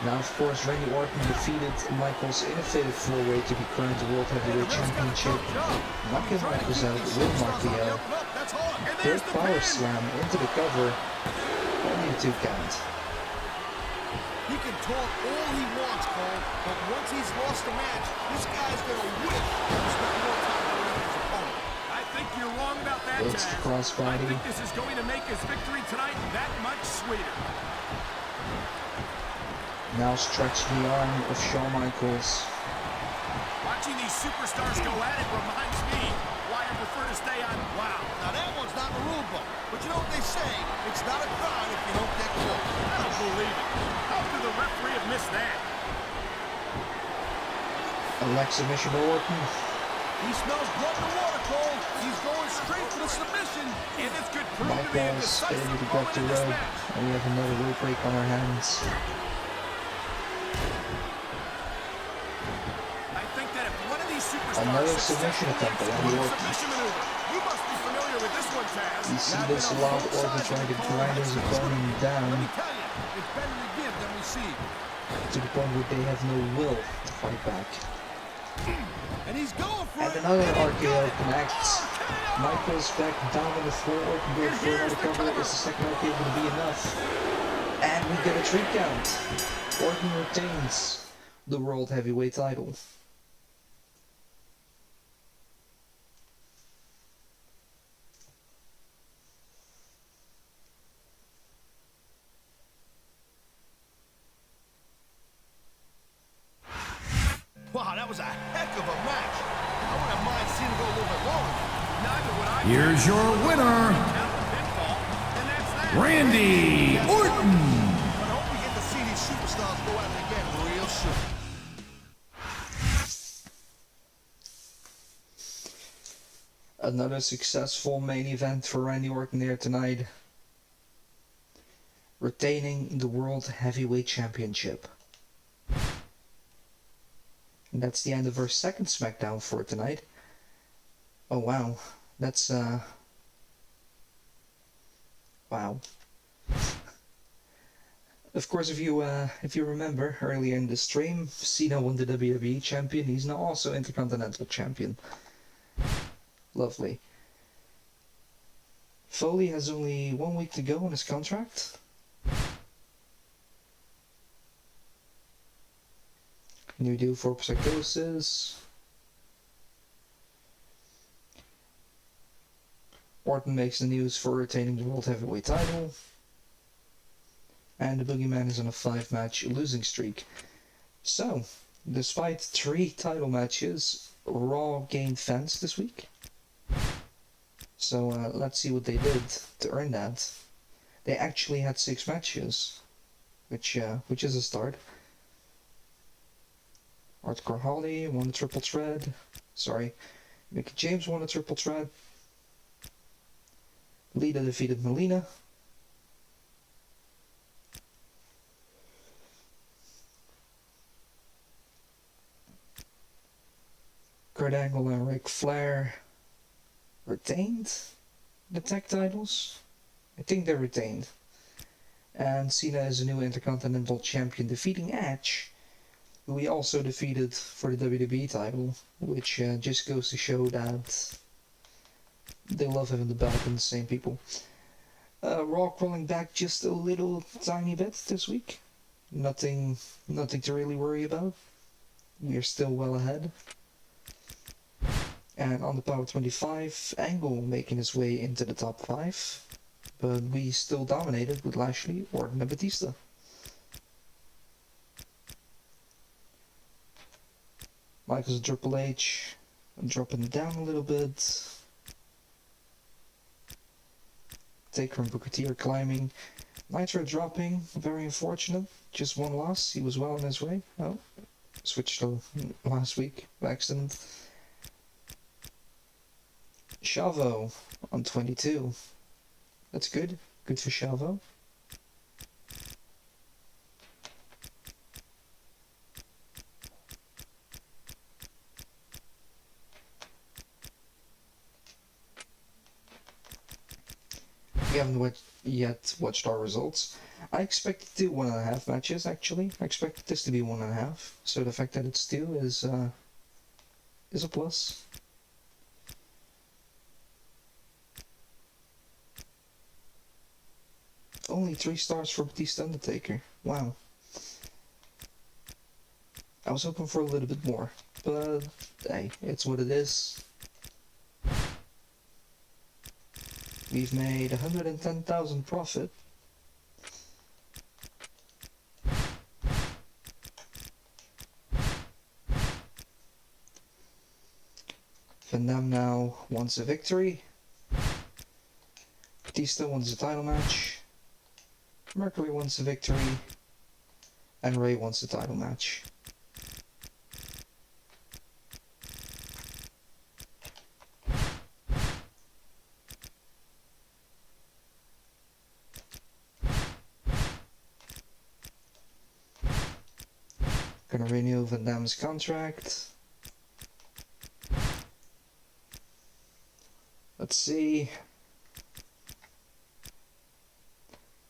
Now, of course, Randy Orton defeated Michaels in a fatal four-way to be crowned the World Heavyweight Championship. Knocking Michaels out with an RKO. That's hard. And Third there's the power pin. slam into the cover. Only a 2 count. He can talk all he wants, Cole, but once he's lost the match, this guy's gonna wish he spent more time with his opponent. I think you're wrong about that, It's the Taz. I crossbody. think this is going to make his victory tonight that much sweeter. Now stretching the arm of Shawn Michaels. Watching these superstars go at it reminds me why I prefer to stay on. Wow. Now that one's not in the rule book, but you know what they say, it's not a crime if you don't get caught. I don't believe it. How could the referee have missed that? A leg submission to Orton. He smells blood in the water, Cole. He's going straight for the submission. And this could prove to be a Michaels able decisive to go up moment the in this rope. match. And we have another rope break on our hands. I think that if one of these superstars Another submission successfully attempt by executes Randy a Orton. submission maneuver, you must be familiar with this one, Taz. You see this a lot, Orton trying to grind his opponent Let me down tell you, it's better to give than receive. to the point where they have no will to fight back. And he's going for And it. another And he RKO got it. connects. Michaels back down on the floor. Orton goes for another cover. Is the second RKO going to be enough? And we get a 3 count. Orton retains the World Heavyweight title. Wow, that was a heck of a match. I wouldn't mind seeing it go a little bit longer. Neither would I. Here's your winner, Count the pinfall, and that's that. Randy Orton. But I hope we get to see these superstars go at it again real soon. Another successful main event for Randy Orton here tonight. retaining the World Heavyweight Championship. And that's the end of our second Smackdown for tonight. Oh wow, that's wow. Of course, if you remember earlier in the stream, Cena won the WWE Champion. He's now also Intercontinental Champion. Lovely. Foley has only 1 week to go on his contract. New deal for Psychosis. Orton makes the news for retaining the World Heavyweight title. And the Boogeyman is on a 5-match losing streak. So, despite 3 title matches, Raw gained fans this week. So let's see what they did to earn that. They actually had 6 matches, which is a start. Hardcore Holly won the triple threat. Sorry, Mickey James won the triple threat. Lita defeated Melina. Kurt Angle and Ric Flair retained the tag titles. I think they retained. And Cena is a new Intercontinental Champion, defeating Edge, who he also defeated for the WWE title, which just goes to show that they love having the belt and the same people. Raw crawling back just a little tiny bit this week. Nothing to really worry about. We are still well ahead. And on the Power 25, Angle making his way into the top 5. But we still dominated with Lashley, Orton, and Batista. Michaels and Triple H dropping it down a little bit. Taker and Booker T are climbing. Nitro dropping, very unfortunate. Just 1 loss, he was well on his way. Oh, switched to last week by accident. Chavo on 22. That's good. Good for Chavo. We haven't yet watched our results. I expected to do 1.5 matches, actually. I expected this to be 1.5. So the fact that it's 2 is a plus. Only 3 stars for Batista Undertaker. Wow. I was hoping for a little bit more, but hey, it's what it is. We've made 110,000 profit. Van Dam now wants a victory. Batista wants a title match. Mercury wants a victory. And Rey wants a title match. Gonna renew Van Dam's contract. Let's see.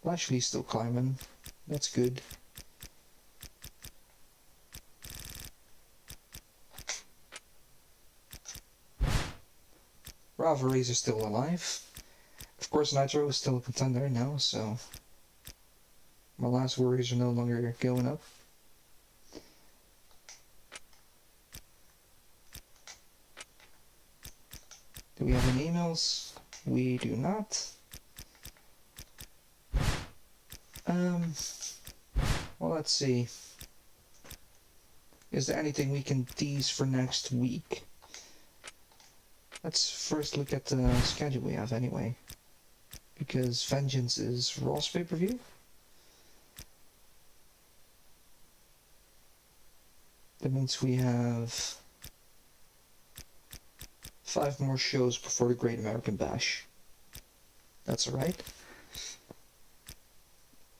Lashley's still climbing. That's good. Rivalries are still alive. Of course, Nitro is still a contender now, so my last worries are no longer going up. Do we have any emails? We do not. Well, let's see. Is there anything we can tease for next week? Let's first look at the schedule we have anyway. Because Vengeance is Raw's pay-per-view. That means we have 5 more shows before the Great American Bash. That's alright.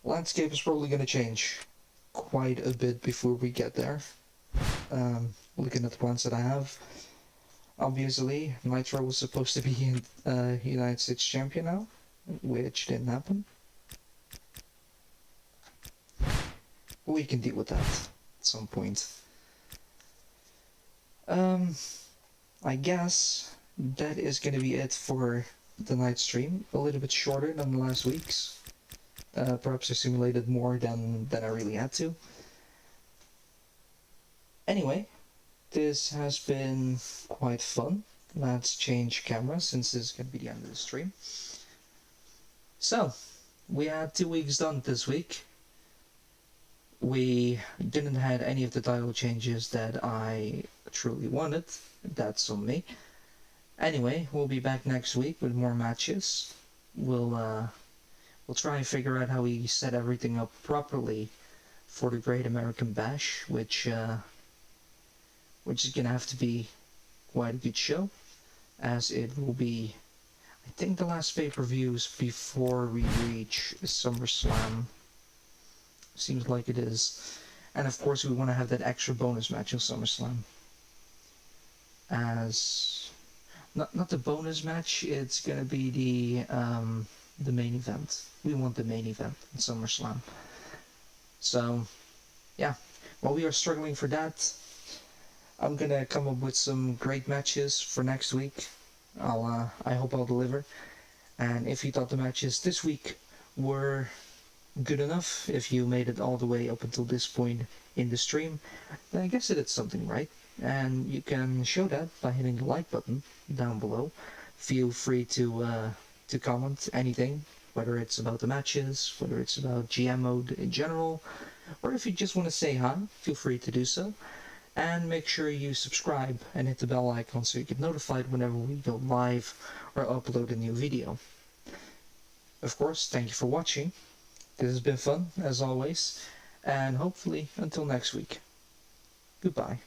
landscape is probably going to change quite a bit before we get there. Looking at the plans that I have, obviously Nitro was supposed to be United States champion now, which didn't happen. We can deal with that at some point. I guess that is going to be it for the night stream. A little bit shorter than the last week's. Perhaps I simulated more than I really had to. Anyway, this has been quite fun. Let's change camera since this is going to be the end of the stream. So, we had 2 weeks done this week. We didn't have any of the title changes that I truly wanted. That's on me. Anyway, we'll be back next week with more matches. We'll try and figure out how we set everything up properly for the Great American Bash, which is gonna have to be quite a good show, as it will be, I think, the last pay-per-views before we reach SummerSlam. Seems like it is. And of course we want to have that extra bonus match in SummerSlam. As not the bonus match, it's gonna be the main event. We want the main event in SummerSlam. So yeah, while we are struggling for that, I'm gonna come up with some great matches for next week. I hope I'll deliver. And if you thought the matches this week were good enough, if you made it all the way up until this point in the stream, then I guess it did something right. And you can show that by hitting the like button down below. Feel free to comment anything, whether it's about the matches, whether it's about GM mode in general, or if you just want to say hi, feel free to do so. And make sure you subscribe and hit the bell icon so you get notified whenever we go live or upload a new video. Of course, thank you for watching. This has been fun, as always, and hopefully until next week. Goodbye.